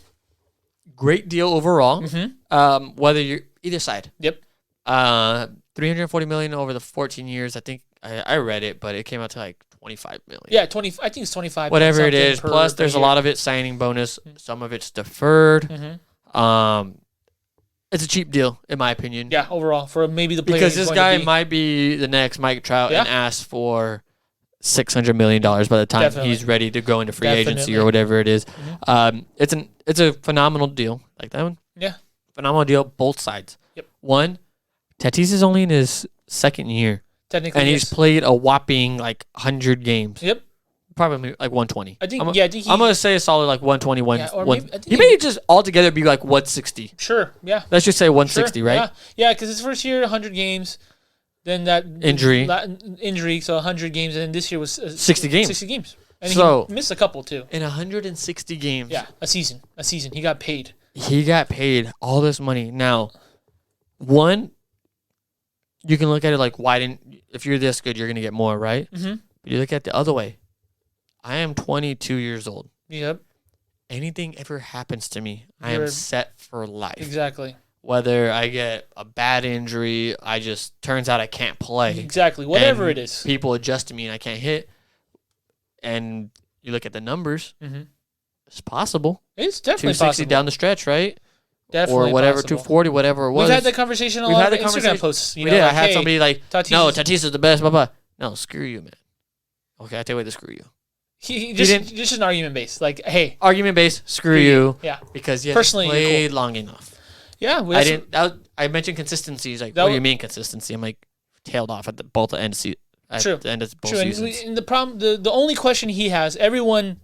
great deal overall. Mm-hmm. Whether you're either side. Yep. 340 million over the 14 years. I think I read it, but it came out to like 25 million. Yeah, 20. I think it's 25. Whatever it something is. Plus, there's a lot of it signing bonus. Some of it's deferred. Mm-hmm. It's a cheap deal, in my opinion. Yeah, overall for maybe the player Because he's this going to guy be. might be the next Mike Trout and Yeah. ask for $600 million by the time Definitely. he's ready to go into free agency Definitely. or whatever it is. Mhm. It's a phenomenal deal. Like that one? Yeah. Phenomenal deal, both sides. Yep. One, Tatis is only in his second year, Technically, and he's yes. played a whopping like 100 games. Yep. Probably like 120. I think. I'm, I think he. I'm gonna say a solid like 120. Yeah, or maybe- I think he may just altogether be like 160. Sure. Yeah. Let's just say 160, Sure, right? Yeah, because his first year, 100 games. Then that Injury. injury, so 100 games, and then this year was 60 games. 60 games, and So- he missed a couple too. In 160 games, Yeah, a season. He got paid. he got paid all this money. Now, one, you can look at it like, why didn't? If you're this good, you're gonna get more, right? Mm-hmm. But you look at it the other way. I am 22 years old. Yep. Anything ever happens to me, I You're- am set for life. Exactly. Whether I get a bad injury, I just turns out I can't play. Exactly. Whatever and it is. people adjust to me and I can't hit. And you look at the numbers, Mm-hmm. it's possible. It's definitely 260 possible. down the stretch, right? Definitely or whatever, possible. 240, whatever it was. We've had that conversation on a We've lot had of the Instagram conversation. posts. We did. I had somebody like, Tatis no, is- Tatis is the best, blah, blah. No, screw you, man. Okay, I take away the screw you. He didn't- just an argument based. Like, hey, Argument based, screw you. yeah, Because you Personally, haven't you're played long enough. yeah. I didn't. I mentioned consistency. He's like, That what do wa- you mean consistency? I'm like, tailed off at both the end of True. the end of both True, seasons. and the problem, the only question he has, everyone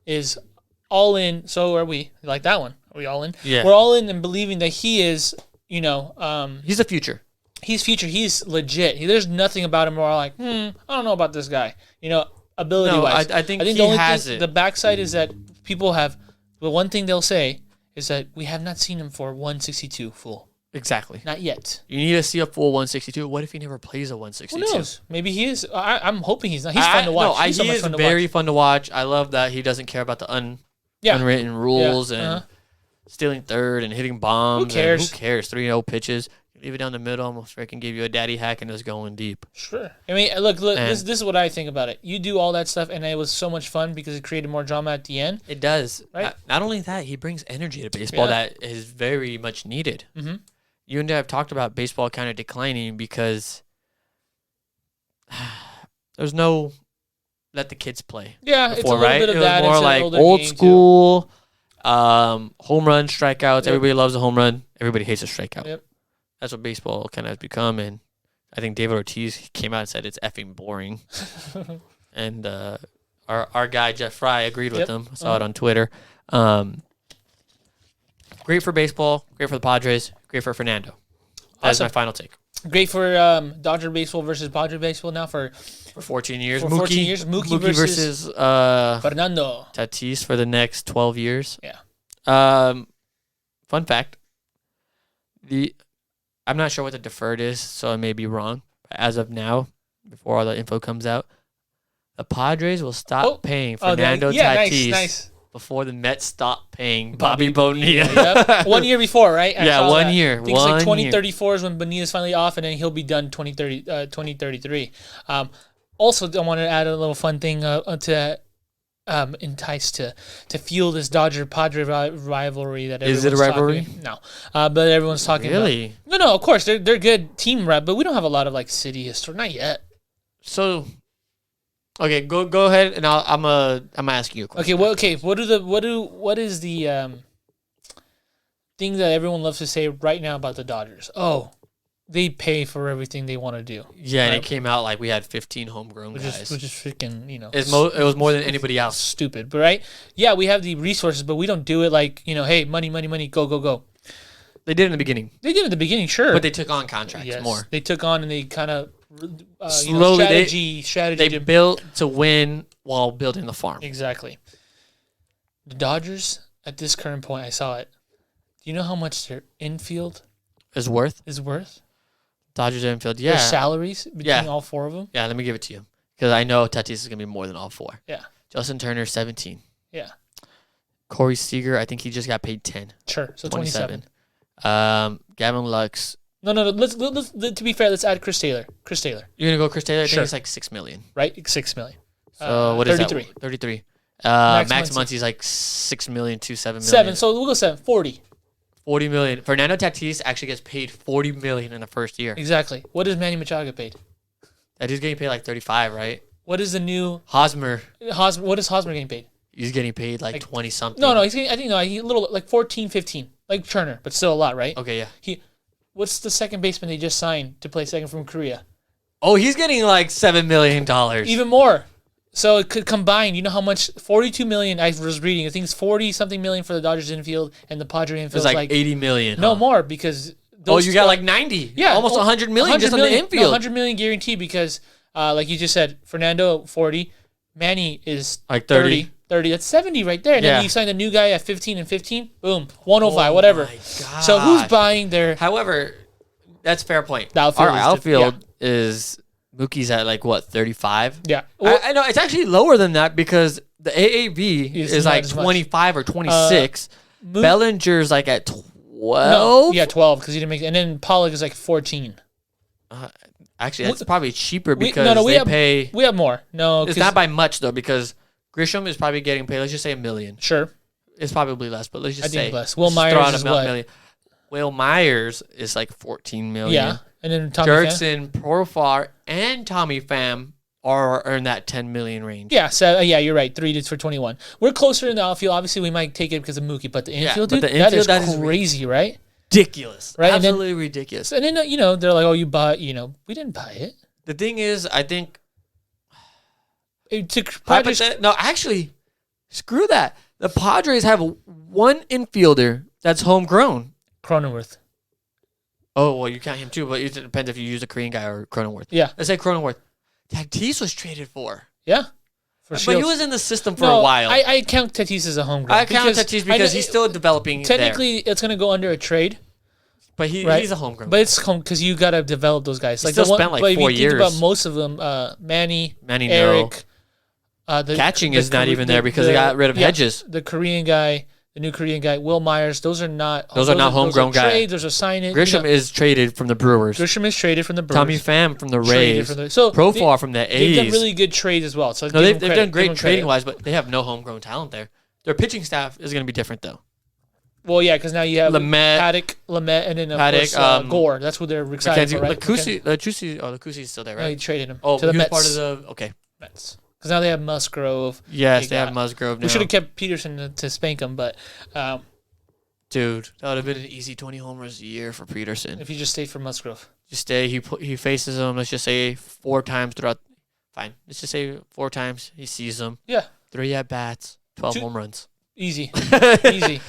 is all in. So are we? Like that one? Are we all in? Yeah. We're all in and believing that he is. He's He's the future. He's future. He's legit. There's nothing about him where we're like, I don't know about this guy. Ability No, wise. I think the he only has thing, it. The backside is that people have. The one thing they'll say is that we have not seen him for 162 full. Exactly. Not yet. You need to see a full 162. What if he never plays a Who 162? knows? Maybe he is. I'm hoping he's not. He's fun to watch. No, He's so he much is fun to very watch. fun to watch. I love that he doesn't care about the Yeah. unwritten rules Yeah, and stealing third and hitting bombs. Who cares? Who cares? 3-0 pitches. Leave it down the middle. Almost freaking give you a daddy hack and just going deep. Sure. I mean, look. And- This is what I think about it. You do all that stuff, and it was so much fun because it created more drama at the end. It does. Right. Not only that, he brings energy to baseball Yeah. that is very much needed. Mhm. You and I have talked about baseball kind of declining because there's no let the kids play. Yeah, it's a Before, little right? bit of It was that. more It's an like older old game, too. school, home run, strikeouts. Yep. Everybody loves a home run. Everybody hates a strikeout. Yep. That's what baseball kind of has become. And I think David Ortiz came out and said it's effing boring. And our guy Jeff Fry agreed with Yep. him. I saw it on Twitter. Great for baseball. Great for the Padres. Great for Fernando. That's my Awesome. final take. Great for Dodger baseball versus Padre baseball now for For 14 years. For 14 years, Mookie versus Fernando. Tatis for the next 12 years. Yeah. Fun fact. I'm not sure what the deferred is, so I may be wrong. But as of now, before all the info comes out, the Padres will stop paying Fernando Tatis nice. before the Mets stop paying Bobby Bonilla. Yep. 1 year before, right? I Yeah, saw 1 that. year. I think it's like 1 year. 2034 is when Bonilla's finally off, and then he'll be done 2033. Also, I wanted to add a little fun thing to entice to fuel this Dodger Padre rivalry that Is it a everyone's rivalry? talking- No, but everyone's talking Really? about. No, of course they're good team rep, but we don't have a lot of like city history, not yet. So, okay, go ahead, and I'm asking you a question. What is the thing that everyone loves to say right now about the Dodgers? Oh, they pay for everything they want to do. Yeah, and Right. it came out like we had 15 homegrown Which guys. is freaking, It was more than anybody else. stupid. But right? Yeah, we have the resources, but we don't do it like, hey, money, go. They did in the beginning, They did at the beginning, sure. but they took on contracts yes, more. they took on and they kind of Slowly, strategy. They built to win while building the farm. Exactly. The Dodgers, at this current point, I saw it. Do you know how much their infield Is worth is worth? Dodgers infield. Their Yeah, salaries between Yeah. all four of them? yeah. Let me give it to you because I know Tatis is gonna be more than all four. Yeah. Justin Turner 17. Yeah. Corey Seager, I think he just got paid 10. Sure. So 27. 27. Gavin Lux. No. Let's to be fair, let's add Chris Taylor. You're gonna go Chris Taylor? I Sure. think it's like $6 million. Right? 6 million. So what is 33. that? 33. Max Max Muncy's Muncy's like $6 million to $7 million. 7. So we'll go 7. 40. $40 million. Fernando Tatis actually gets paid $40 million in the first year. Exactly. What does Manny Machado get paid? That he's getting paid like 35, right? What is the new Hosmer, What is Hosmer getting paid? he's getting paid like 20 something. No, he's getting, I think he a little like 14, 15. Like Turner, but still a lot, right? Okay, yeah. What's the second baseman they just signed to play second from Korea? Oh, he's getting like $7 million. Even more. So it could combine. You know how much? 42 million. I was reading. I think it's 40 something million for the Dodgers infield and the Padre infield. It's like $80 million. no huh? more because. Oh, you got like 90. Yeah, Almost $100 million just on the infield. 100 million guaranteed because, like you just said, Fernando 40, Manny is Like 30. 30. That's 70 right there. And Yeah. then you sign a new guy at 15 and 15. Boom, 105, whatever. my So who's gosh. buying their However, that's a fair point. The outfield Our is outfield is Mookie's at like what, 35? Yeah. Well, I know it's actually lower than that because the AAV Is is not like as much. 25 or 26. Mook- Bellinger's like at 12. no, yeah, 12 because he didn't make it. And then Pollock is like 14. Actually, that's probably cheaper we- because no, no, we they have- pay. We have more. No, It's 'cause- not by much though because Grisham is probably getting paid. Let's just say $1 million. Sure. It's probably less, but let's just I say think less. Will let's just throw Myers out is $1 what? million. Will Myers is like $14 million. Yeah. And then Tommy Pham. Jerkson, Profar, and Tommy Pham are in that 10 million range. Yeah, so yeah, you're right. 3 for 21. We're closer in the outfield. Obviously, we might take it because of Mookie, but the infield, but dude, the infield, that is crazy, right? Ridiculous. Right, Absolutely ridiculous. And then they're like, oh, you bought. We didn't buy it. The thing is, I think No, actually, screw that. The Padres have one infielder that's homegrown. Cronenworth. Oh, well, you count him too, but it depends if you use a Korean guy or Cronenworth. Yeah. Let's say Cronenworth. Tatis was traded for. Yeah. But he was in the system for a while. I count Tatis as a homegrown. I count Tatis because he's still developing. Technically, it's going to go under a trade. But he's a homegrown. But it's home because you got to develop those guys. He still spent like 4 years. But if you think about most of them, Manny, no. Eric. Catching is not even there because they got rid of Hedges. The Korean guy, the new Korean guy, Will Myers. Those are not homegrown guys. Trades, those are signage. Grisham is traded from the Brewers. Grisham is traded from the Brewers. Tommy Pham from the Rays. Profar from the A's. They've done really good trades as well. So they've done great trading wise, but they have no homegrown talent there. Their pitching staff is going to be different though. Well, yeah, because now you have Lamet, and then of course Gore. That's what they're excited for, right? Lacusi is still there, right? No, he traded him to the Mets. Part of the Mets. Because now they have Musgrove. Yes, they have Musgrove now. We should have kept Peterson to spank him, but dude, that would have been an easy 20 homers a year for Peterson. If he just stayed for Musgrove. Just stay. He faces him. Let's just say 4 times throughout. Fine. Let's just say 4 times. He sees them. Yeah. 3 at bats. 12 home runs. Easy. Easy.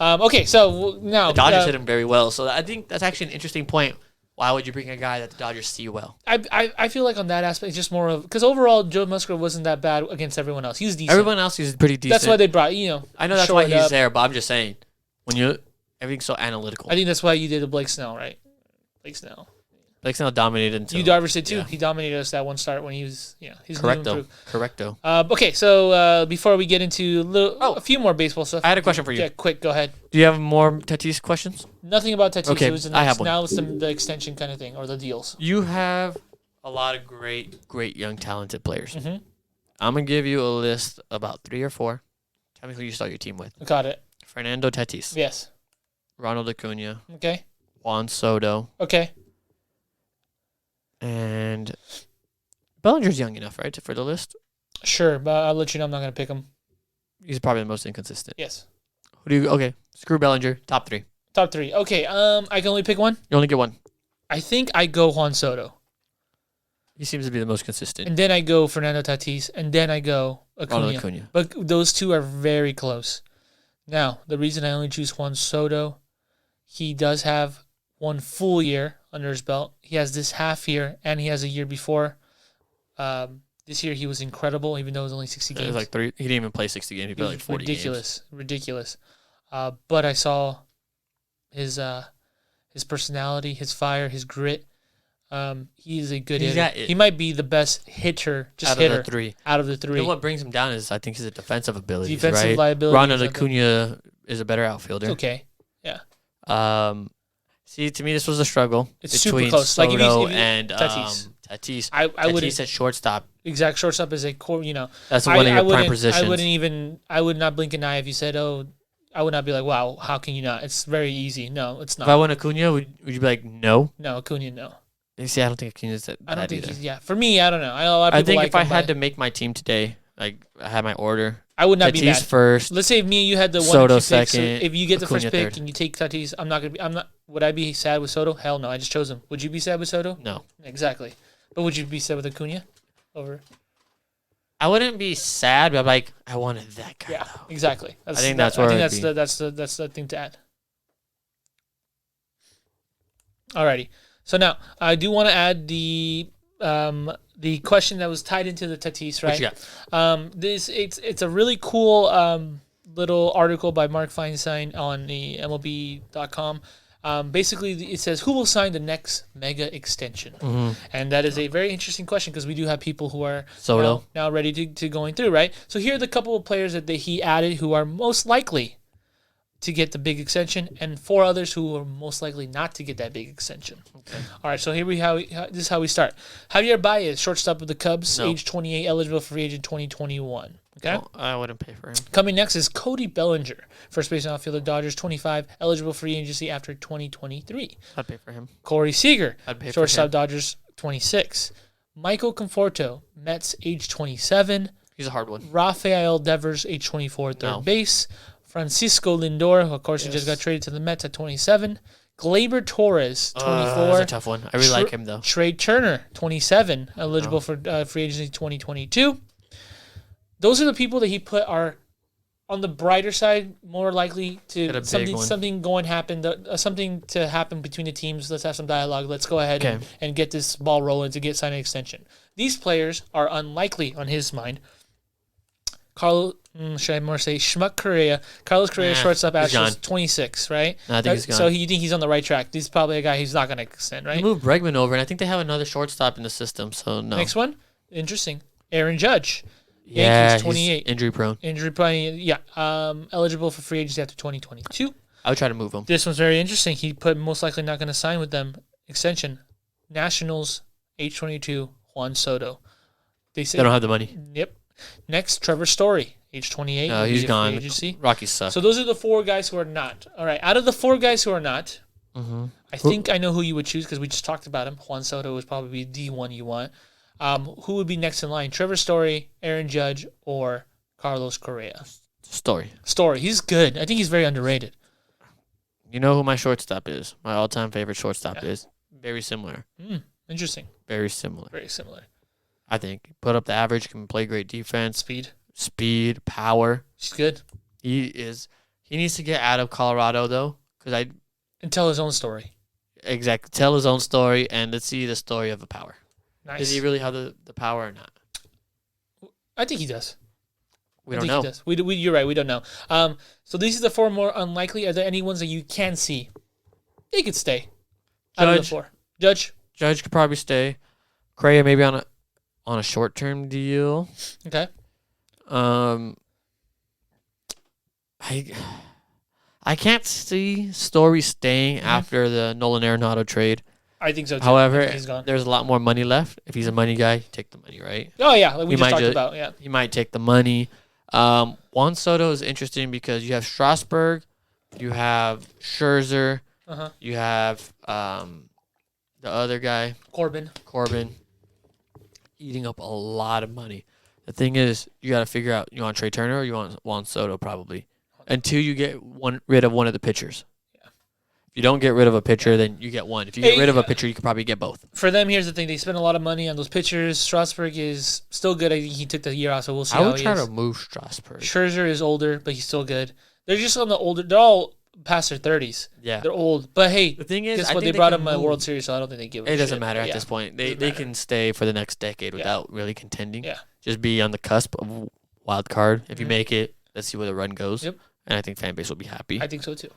Okay, so now the Dodgers hit him very well. So I think that's actually an interesting point. Why would you bring a guy that the Dodgers see well? I feel like on that aspect, it's just more of because overall Joe Musgrove wasn't that bad against everyone else. He's decent. Everyone else is pretty decent. That's why they brought I know that's why he's there, but I'm just saying everything's so analytical. I think that's why you did a Blake Snell, right? Blake Snell dominated until... You Darvish did too. Yeah. He dominated us that one start when he was... he's Correcto. Okay, so before we get into a few more baseball stuff... I had a question for you. Yeah, quick, go ahead. Do you have more Tatis questions? Nothing about Tatis. Okay, I have one. Now it's the extension kind of thing, or the deals. You have a lot of great young talented players. Mm-hmm. I'm going to give you a list about 3 or 4. Tell me who you start your team with. Got it. Fernando Tatis. Yes. Ronald Acuna. Okay. Juan Soto. Okay. And Bellinger's young enough, right, for the list? Sure, but I'll let you know I'm not going to pick him. He's probably the most inconsistent. Yes. Okay, screw Bellinger. Top 3. Top 3. Okay, I can only pick one? You only get one. I think I go Juan Soto. He seems to be the most consistent. And then I go Fernando Tatis, and then I go Acuna. But those two are very close. Now, the reason I only choose Juan Soto, he does have 1 full year under his belt. He has this half year, and he has a year before. This year he was incredible, even though it was only 60 games. It was like 3. He didn't even play 60 games. He played like 40 games. Ridiculous. But I saw his personality, his fire, his grit. He is a good hitter. He might be the best hitter, out of the 3. And what brings him down is I think his defensive ability. Defensive liability. Ronald Acuna is a better outfielder. Okay. Yeah. See, to me, this was a struggle. It's between super close. Soto like if you, and Tatis. Tatis. I would Tatis at shortstop. Exact shortstop is a core. That's one of your prime positions. I would not blink an eye if you said, "Oh," I would not be like, "Wow, how can you not?" It's very easy. No, it's not. If I went Acuna, would you be like, "No"? No, Acuna, no. You see, I don't think Acuna's that. I don't think either. he's. Yeah, for me, I don't know. I know a lot of people think like if I him, had to make my team today, like I had my order, I would not Tatis be mad. first. Let's say if me and you had the Soto 1 2 picks, second, if you get the Acuna first pick third. and you take Tatis, I'm not. Would I be sad with Soto? Hell no. I just chose him. Would you be sad with Soto? No. Exactly. But would you be sad with Acuna? Over. I wouldn't be sad, but I'm like, I wanted that guy. Yeah, though. exactly. I think that's the thing to add. Alrighty. So now I do want to add the question that was tied into the Tatis, right? What you got? It's a really cool little article by Mark Feinstein on the MLB.com. Basically, it says, who will sign the next mega extension? Mm-hmm. And that is a very interesting question because we do have people who are Soto. now ready to going through, right? So here are the couple of players that he added who are most likely to get the big extension, and 4 others who are most likely not to get that big extension. Okay. All right, so this is how we start. Javier Baez, shortstop of the Cubs, age 28, eligible for free agent 2021. Okay. No, I wouldn't pay for him. Coming next is Cody Bellinger, first base outfielder, Dodgers, 25, eligible free agency after 2023. I'd pay for him. Corey Seager, I'd pay for shortstop, him. Dodgers, 26. Michael Conforto, Mets, age 27. He's a hard one. Rafael Devers, age 24, third No. base. Francisco Lindor, who of course he just got traded to the Mets at 27. Gleyber Torres, 24. That's a tough one. I really like him, though. Trey Turner, 27, eligible for free agency 2022. Those are the people that he put are on the brighter side, more likely Get to a big one. something to happen between the teams. Let's have some dialogue. Let's go ahead and get this ball rolling to get signed an extension. These players are unlikely on his mind. Should I more say Schmuck Correa? Carlos Correa, shortstop, Astros, 26, right? No, I think he's gone. So you think he's on the right track? This is probably a guy he's not going to extend, right? He moved Bregman over, and I think they have another shortstop in the system, so no. Next one, interesting. Aaron Judge, Yeah, Yankees, 28. he's injury prone. Injury probably, yeah. Eligible for free agency after 2022. I would try to move him. This one's very interesting. He put most likely not going to sign with them. Extension. Nationals, age 22, Juan Soto. They say They don't have the money. Yep. Next, Trevor Story, age 28. No, he's immediate free gone. agency. Rockies suck. So those are the four guys who are not. All right. Out of the four guys who are not, I think I know who you would choose because we just talked about him. Juan Soto would probably be the one you want. Who would be next in line? Trevor Story, Aaron Judge, or Carlos Correa? Story. Story. He's good. I think he's very underrated. You know who my shortstop is? My all-time favorite shortstop is? Very similar. Interesting. Very similar. Very similar. I think. Put up the average, can play great defense. Speed, power. He's good. He needs to get out of Colorado, though, because And tell his own story. Exactly. Tell his own story, and let's see the story of the power. Nice. Does he really have the power or not? I think he does. We don't know. He does. You're right. We don't know. So these are the four more unlikely. Are there any ones that you can see? They could stay. Out of the four. Judge. Judge could probably stay. Correa maybe on a short-term deal. Okay. I can't see Story staying after the Nolan Arenado trade. I think so too. However, he's gone. there's a lot more money left. If he's a money guy, take the money, right? Oh yeah, like we He just might talked about. Yeah. He might take the money. Juan Soto is interesting because you have Strasburg, you have Scherzer, you have the other guy, Corbin, eating up a lot of money. The thing is, you got to figure out, you want Trey Turner or you want Juan Soto probably, until you get rid of one of the pitchers. Yeah. If you don't get rid of a pitcher, then you get one. If you get rid of a pitcher, you could probably get both. For them, here's the thing. They spend a lot of money on those pitchers. Strasburg is still good. I think he took the year off, so we'll see how he is. I would try to move Strasburg. Scherzer is older, but he's still good. They're just on the older. They're all past their 30s. Yeah. They're old. But hey, the thing is, guess what? They brought him a World Series, so I don't think they give a It doesn't shit. matter at this point. They can stay for the next decade without really contending. Yeah. Just be on the cusp of wild card. If you make it, let's see where the run goes. Yep. And I think fan base will be happy. I think so too.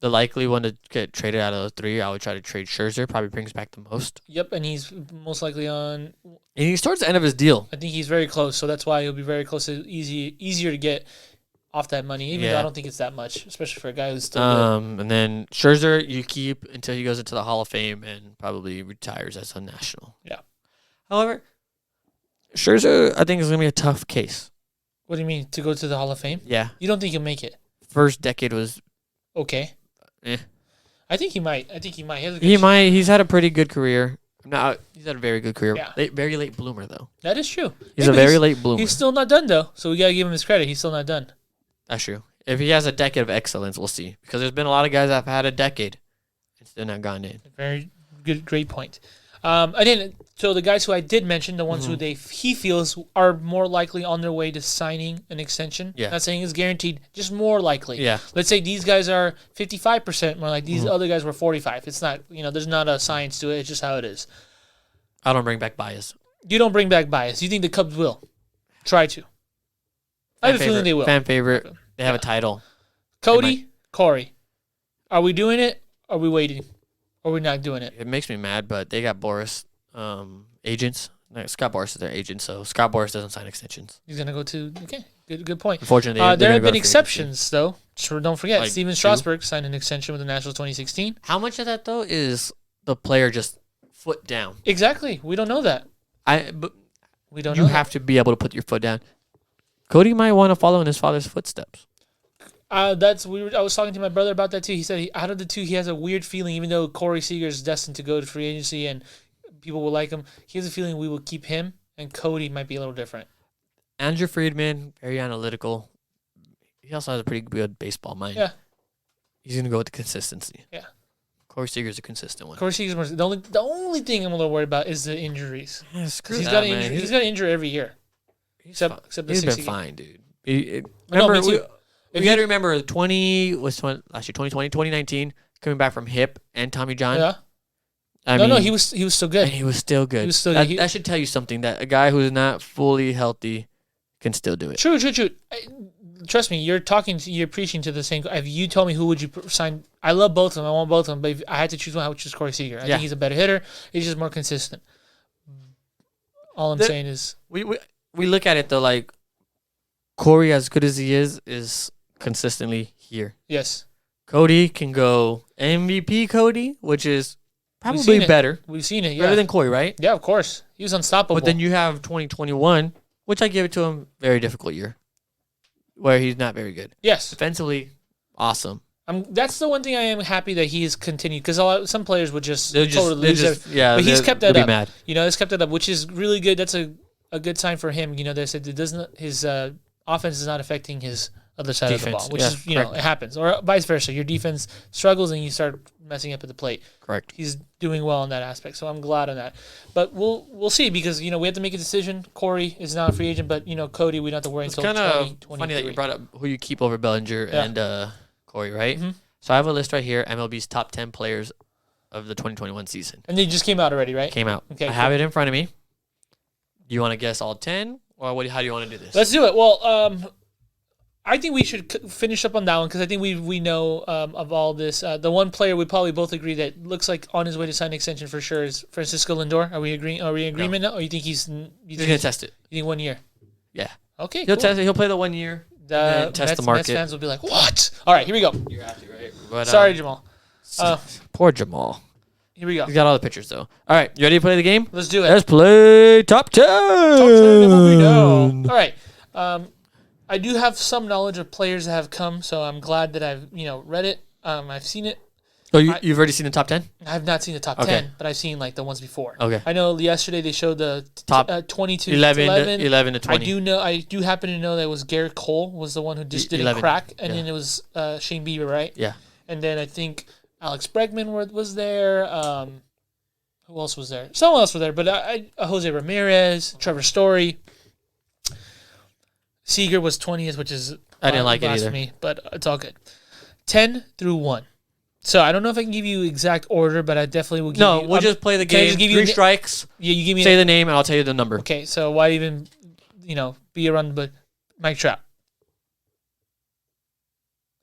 The likely one to get traded out of those three, I would try to trade Scherzer. Probably brings back the most. Yep, and he's most likely on. And he's towards the end of his deal. I think he's very close, so that's why he'll be very close. Easier to get off that money, even though I don't think it's that much, especially for a guy who's still good. And then Scherzer, you keep until he goes into the Hall of Fame and probably retires as a national. Yeah. However, Scherzer, I think, is going to be a tough case. What do you mean, to go to the Hall of Fame? Yeah. You don't think he'll make it? First decade was okay. I think he might. He's had a pretty good career. He's had a very good career. Yeah. Very late bloomer, though. That is true. He's a very late bloomer. He's still not done, though, so we got to give him his credit. He's still not done. That's true. If he has a decade of excellence, we'll see. Because there's been a lot of guys that have had a decade and still not gone in. Very good, great point. So the guys who I did mention, the ones who he feels are more likely on their way to signing an extension. Yeah. Not saying it's guaranteed, just more likely. Yeah. Let's say these guys are 55% more like these other guys were 45. It's not, there's not a science to it. It's just how it is. I don't bring back bias. You don't bring back bias. You think the Cubs will try to? I have a feeling they will. Fan favorite. They have a title. Cody, Corey, are we doing it? Are we waiting? Or are we not doing it? It makes me mad, but they got Boris agents. No, Scott Boris is their agent, so Scott Boris doesn't sign extensions. He's gonna go to good point. Unfortunately, there have been exceptions though. Don't forget, Like Steven Strasburg signed an extension with the Nationals 2016. How much of that though is the player just foot down? Exactly, we don't know that. But we don't. You have to be able to put your foot down. Cody might want to follow in his father's footsteps. I was talking to my brother about that too. He said out of the two, he has a weird feeling. Even though Corey Seager is destined to go to free agency and people will like him. He has a feeling we will keep him, and Cody might be a little different. Andrew Friedman, very analytical. He also has a pretty good baseball mind. Yeah. He's going to go with the consistency. Yeah. Corey Seager's a consistent one. Corey Seager's the only thing I'm a little worried about is the injuries. Yeah, He's got an injury. He's got an injury every year. Except the He's been 60 fine, dude. No, Remember, me too. we got to remember 2019, coming back from hip and Tommy John. Yeah. I mean, He was still good. and he was still good. He was still that, good. that should tell you something, that a guy who's not fully healthy can still do it. True. Trust me, you're preaching to the same. If you told me who would you sign, I love both of them. I want both of them. But if I had to choose one, I would choose Corey Seager. I think he's a better hitter. He's just more consistent. All I'm saying is we look at it though, like Corey, as good as he is consistently here. yes. Cody can go MVP Cody, which is seen probably it. better. We've seen it. Yeah. Better than Corey, right? Yeah, of course. He was unstoppable. But then you have 2021, which I give it to him, very difficult year, where he's not very good. yes. Defensively, awesome. That's the one thing I am happy that he's continued because some players would just They'll totally lose it. yeah. But he's kept that they'll up. be mad. He's kept that up, which is really good. That's a good sign for him. They said it doesn't. His offense is not affecting his other side Defense, of the ball, which yeah, is correct. it happens, or vice versa. Your defense struggles and you start messing up at the plate. Correct. He's doing well in that aspect, so I'm glad on that. But we'll see because we have to make a decision. Corey is not a free agent, but Cody we don't have to worry It's until kind of 2023. funny that you brought up who you keep over Bellinger Yeah. and Corey, right? Mhm. So I have a list right here, MLB's top 10 players of the 2021 season. And they just came out already, right? Came out. Okay, I have it in front of me. Do you want to guess all 10? Or how do you want to do this? Let's do it. Well, I think we should finish up on that one because I think we know of all this. The one player we probably both agree that looks like on his way to sign an extension for sure is Francisco Lindor. Are we agreeing? Are we in agreement now? Or you think he's He's going to test it. You think 1 year? Yeah. Okay. He'll cool. test it. He'll play the 1 year. And then test the market. Mets fans will be like, "What?" All right, here we go. You're happy, right? But, Sorry, Jamal. Poor Jamal. Here we go. He's got all the pictures, though. All right. You ready to play the game? Let's do it. Let's play Top 10. Top 10 MLB now. All right. I do have some knowledge of players that have come, so I'm glad that I've read it. I've seen it. Oh, you've already seen the top 10? I have not seen the top Okay. 10, but I've seen like the ones before. Okay. I know yesterday they showed the Top 22 11 to 11. to 20. I do happen to know that it was Garrett Cole was the one who just didn't 11. crack, and Yeah. then it was Shane Bieber, right? Yeah. And then I think Alex Bregman was there. Who else was there? Someone else was there, but Jose Ramirez, Trevor Story. Seager was 20th, which is I didn't like it either. blasphemy, but it's all good. 10 through 1. So I don't know if I can give you exact order, but I definitely will give you. No, we'll just play the can I game. just give you 3 a- strikes. Yeah, you give me Say the name, and I'll tell you the number. Okay, so why even, be around the Mike Trout?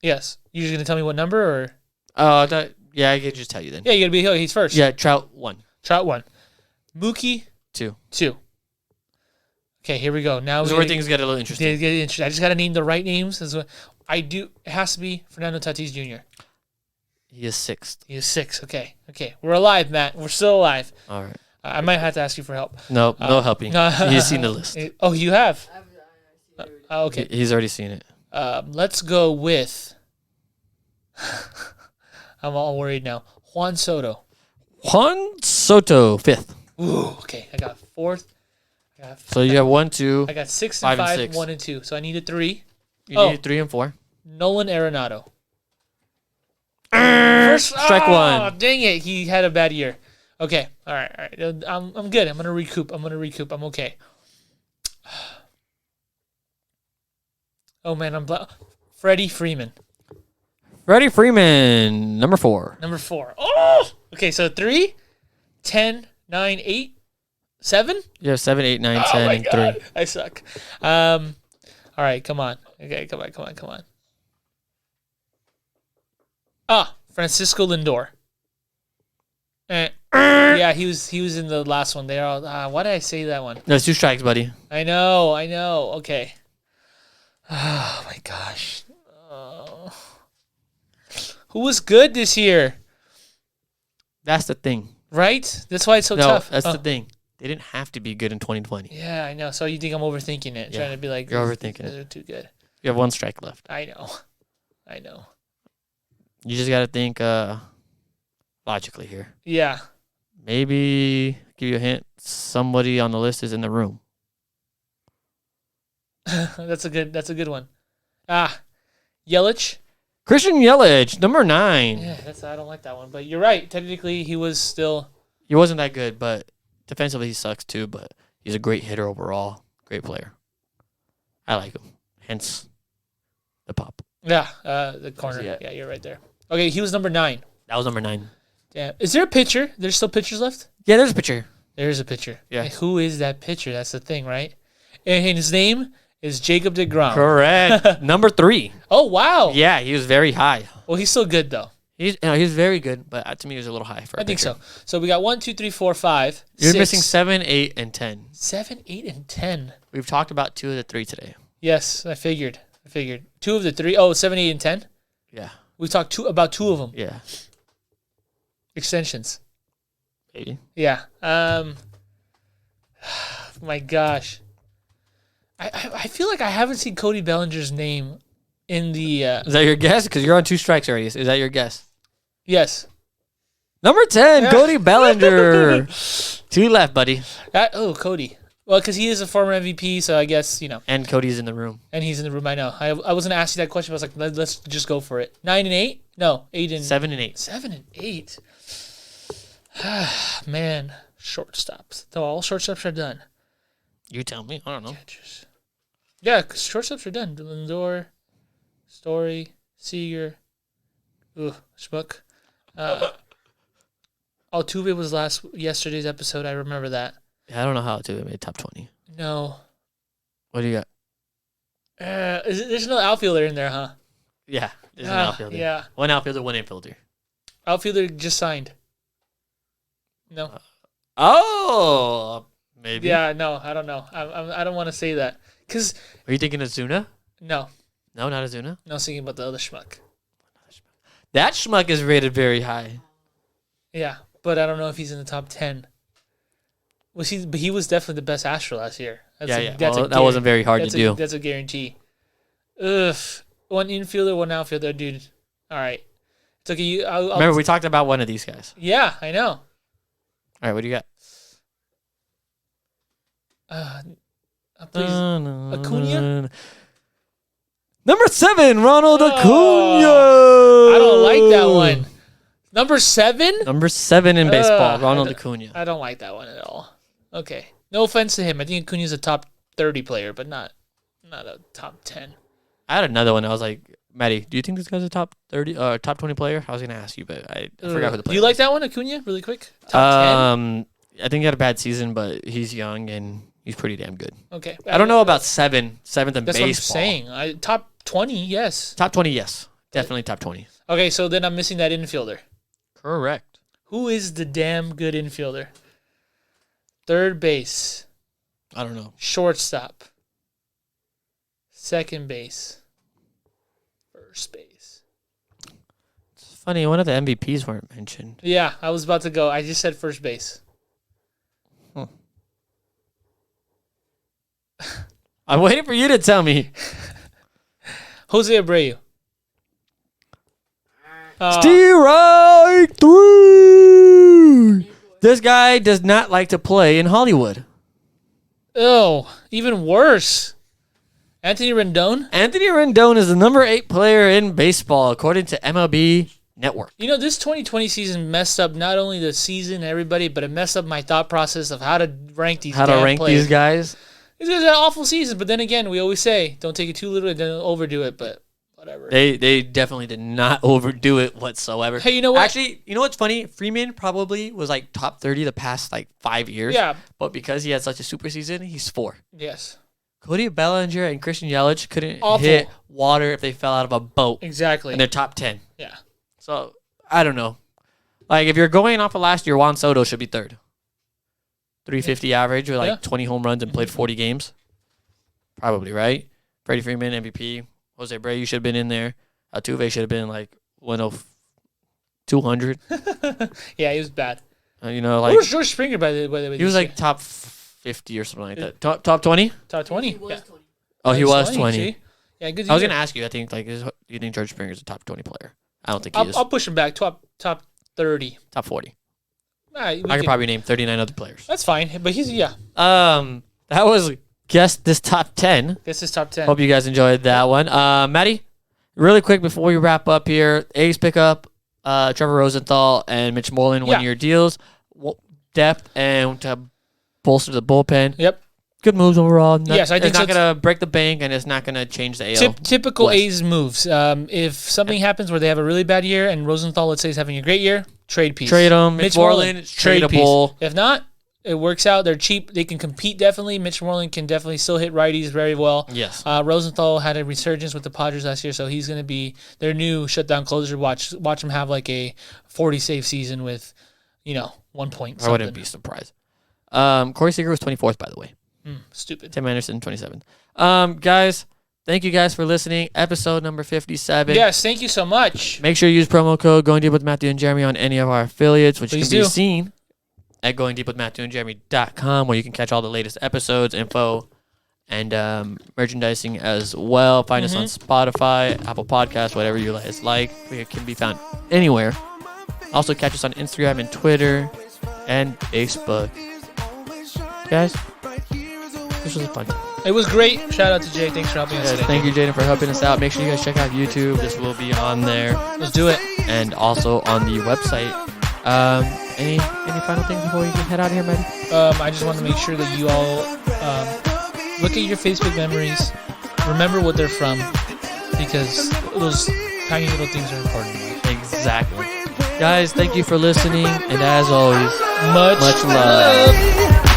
Yes. You're just going to tell me what number or? Yeah, I could just tell you then. Yeah, you got to be, he's first. Yeah, Trout 1. Trout 1. Mookie 2. 2. Okay, here we go. Now This is where things get a little interesting. I just got to name the right names. This is what I do. It has to be Fernando Tatis Jr. He is 6th. He is 6. Okay. We're alive, Matt. We're still alive. All right. I might have to ask you for help. No helping. He's seen the list. Oh, you have? I've seen it already. Okay. He's already seen it. Let's go with. I'm all worried now. Juan Soto. Juan Soto, 5th. Ooh, okay. I got 4th. So you have 1, 2. I got 6 5 and and 5, 6. 1 and 2. So I needed 3. You need 3 and 4. Nolan Arenado. First, Strike 1. Dang it. He had a bad year. Okay. All right. I'm good. I'm going to recoup. I'm okay. Oh, man. Freddie Freeman. Freddie Freeman, number 4. Number 4. Oh! Okay, so 3, 10, 9, 8, 7? You have 7, 8, 9, Oh 10, my and God. 3. I suck. All right, come on. Okay, come on. Francisco Lindor. Yeah, he was in the last one. They are. Why did I say that one? That's 2 strikes, buddy. I know. Okay. Oh my gosh. Oh. Who was good this year? That's the thing. Right? That's why it's so No, tough. that's the thing. They didn't have to be good in 2020. Yeah, I know. So you think I'm overthinking it, Yeah, trying to be like, you're overthinking it. They're too good. You have 1 strike left. I know. You just got to think logically here. Yeah. Maybe give you a hint. Somebody on the list is in the room. That's a good one. Yelich. Christian Yelich, number 9. Yeah, I don't like that one, but you're right. Technically, he was still. He wasn't that good, but defensively he sucks too. But he's a great hitter overall. Great player. I like him. Hence, the pop. Yeah, the corner. Yeah, you're right there. Okay, he was number 9. That was number 9. Damn. Is there a pitcher? There's still pitchers left? Yeah, there's a pitcher. There's a pitcher. Yeah. And who is that pitcher? That's the thing, right? And his name is Jacob deGrom. Correct. Number 3. Oh, wow. Yeah, he was very high. Well, he's still good, though. He's very good, but to me, he was a little high for. I think so. So we got 1, 2, 3, 4, 5. You're 6, missing 7, 8, and 10. 7, 8, and 10. We've talked about 2 of the 3 today. Yes, I figured. 2 of the 3. Oh, 7, 8, and 10? Yeah. We talked about 2 of them. Yeah. Extensions. Maybe. Yeah. My gosh. I feel like I haven't seen Cody Bellinger's name in the. Is that your guess? Because you're on 2 strikes already. Is that your guess? Yes. Number 10, Yeah. Cody Bellinger. 2 left, buddy. Cody. Well, because he is a former MVP, so I guess, And Cody's in the room. and he's in the room. I know. I was going to ask you that question, but I was like, let's just go for it. 9 and 8? No, 8 and 7 and 8. 7 and 8. Man, shortstops. Though all shortstops are done. You tell me. I don't know. Catchers. Yeah, 'cause shortstops are done. Lindor, Story, Seager, Schmuck. Altuve was yesterday's episode. I remember that. I don't know how to made top 20. No. What do you got? There's no outfielder in there, huh? Yeah. There's an outfielder. Yeah. 1 outfielder, 1 infielder. Outfielder just signed. No. Oh, maybe. Yeah, no, I don't know. I don't want to say that. Because, Are you thinking of Zuna? no. No, not Azuna. No, I was thinking about the other schmuck. That schmuck is rated very high. Yeah, but I don't know if he's in the top 10. But he was definitely the best Astro last year. That wasn't very hard to do. That's a guarantee. Ugh. 1 infielder, 1 outfielder, dude. All right. It's okay. Remember, we talked about one of these guys. Yeah, I know. All right, what do you got? Please. Acuna? Number 7, Ronald Acuna. I don't like that one. Number 7? Number 7 in baseball, Ronald Acuna. I don't like that one at all. Okay. No offense to him. I think Acuna's a top 30 player, but not a top 10. I had another one. I was like, Maddie, do you think this guy's a top 30, top 20 player? I was gonna ask you, but I forgot who the player. Do you like that one, Acuna? Really quick. Top 10. I think he had a bad season, but he's young and he's pretty damn good. Okay. I don't know about 7th in That's baseball. what I'm saying. Top 20, yes. Top 20, yes, definitely top 20. Okay, so then I'm missing that infielder. Correct. Who is the damn good infielder? Third base. I don't know. Shortstop. Second base. First base. It's funny, one of the MVPs weren't mentioned. Yeah, I was about to go. I just said first base. I'm waiting for you to tell me. Jose Abreu. Strike 3. This guy does not like to play in Hollywood. Oh, even worse. Anthony Rendon. Anthony Rendon is the number 8 player in baseball, according to MLB Network. You know, this 2020 season messed up not only the season and everybody, but it messed up my thought process of how to rank these These guys. These guys had an awful season, but then again, we always say, don't take it too little and don't overdo it, but whatever. They definitely did not overdo it whatsoever. Hey, you know what? Actually, you know what's funny? Freeman probably was like top 30 the past like 5 years. Yeah. But because he had such a super season, he's 4. Yes. Cody Bellinger and Christian Yelich couldn't Awful. hit water if they fell out of a boat. Exactly. And they're top 10. Yeah. So, I don't know. Like, if you're going off of last year, Juan Soto should be 3rd. 350 average with like 20 home runs and played 40 games. Probably, right? Freddie Freeman, MVP. Jose Abreu should have been in there. Altuve should have been like 200. Yeah, he was bad. You know, like Where was George Springer, by the way? he was like top 50 or something like that. Top 20? top 20. He was Yeah. 20. Oh, he was 20. See? Yeah, good. I was gonna ask you. I think do you think George Springer's a top 20 player? I don't think he is. I'll push him back. Top 30. Top 40. I I could probably name 39 other players. That's fine, but he's That was Guess This Top 10. This is top 10. Hope you guys enjoyed that one. Maddie, really quick before we wrap up here, A's pick up Trevor Rosenthal and Mitch Moreland 1-year deals, depth, and to bolster the bullpen. Yep. Good moves overall. Yes, I think it's not going to break the bank, and it's not going to change the AL. Typical West. A's moves. If something happens where they have a really bad year and Rosenthal, let's say, is having a great year, trade piece. Trade him. Mitch Moreland, trade tradable. piece. If not, it works out. They're cheap. They can compete definitely. Mitch Moreland can definitely still hit righties very well. Yes. Rosenthal had a resurgence with the Padres last year, so he's going to be their new shutdown closer. Watch him have like a 40 save season with, 1 point. I wouldn't be surprised. Corey Seager was 24th, by the way. Stupid. Tim Anderson, 27th. Guys, thank you guys for listening. Episode number 57. Yes, thank you so much. Make sure you use promo code Going Deep with Matthew and Jeremy on any of our affiliates, which Please can be do. seen at goingdeepwithmatthewandjeremy.com, where you can catch all the latest episodes, info, and merchandising as well. Find us on Spotify, Apple Podcasts, whatever you guys like. We can be found anywhere. Also catch us on Instagram and Twitter and Facebook. Guys, this was a fun time. It was great. Shout out to Jay. Thanks for helping us today. Thank you, Jaden, for helping us out. Make sure you guys check out YouTube. This will be on there. Let's do it. And also on the website. Any final things before we head out of here, Maddie? I just want to make sure that you all look at your Facebook memories. Remember what they're from, because those tiny little things are important. Exactly. Guys, thank you for listening. And as always, Much love.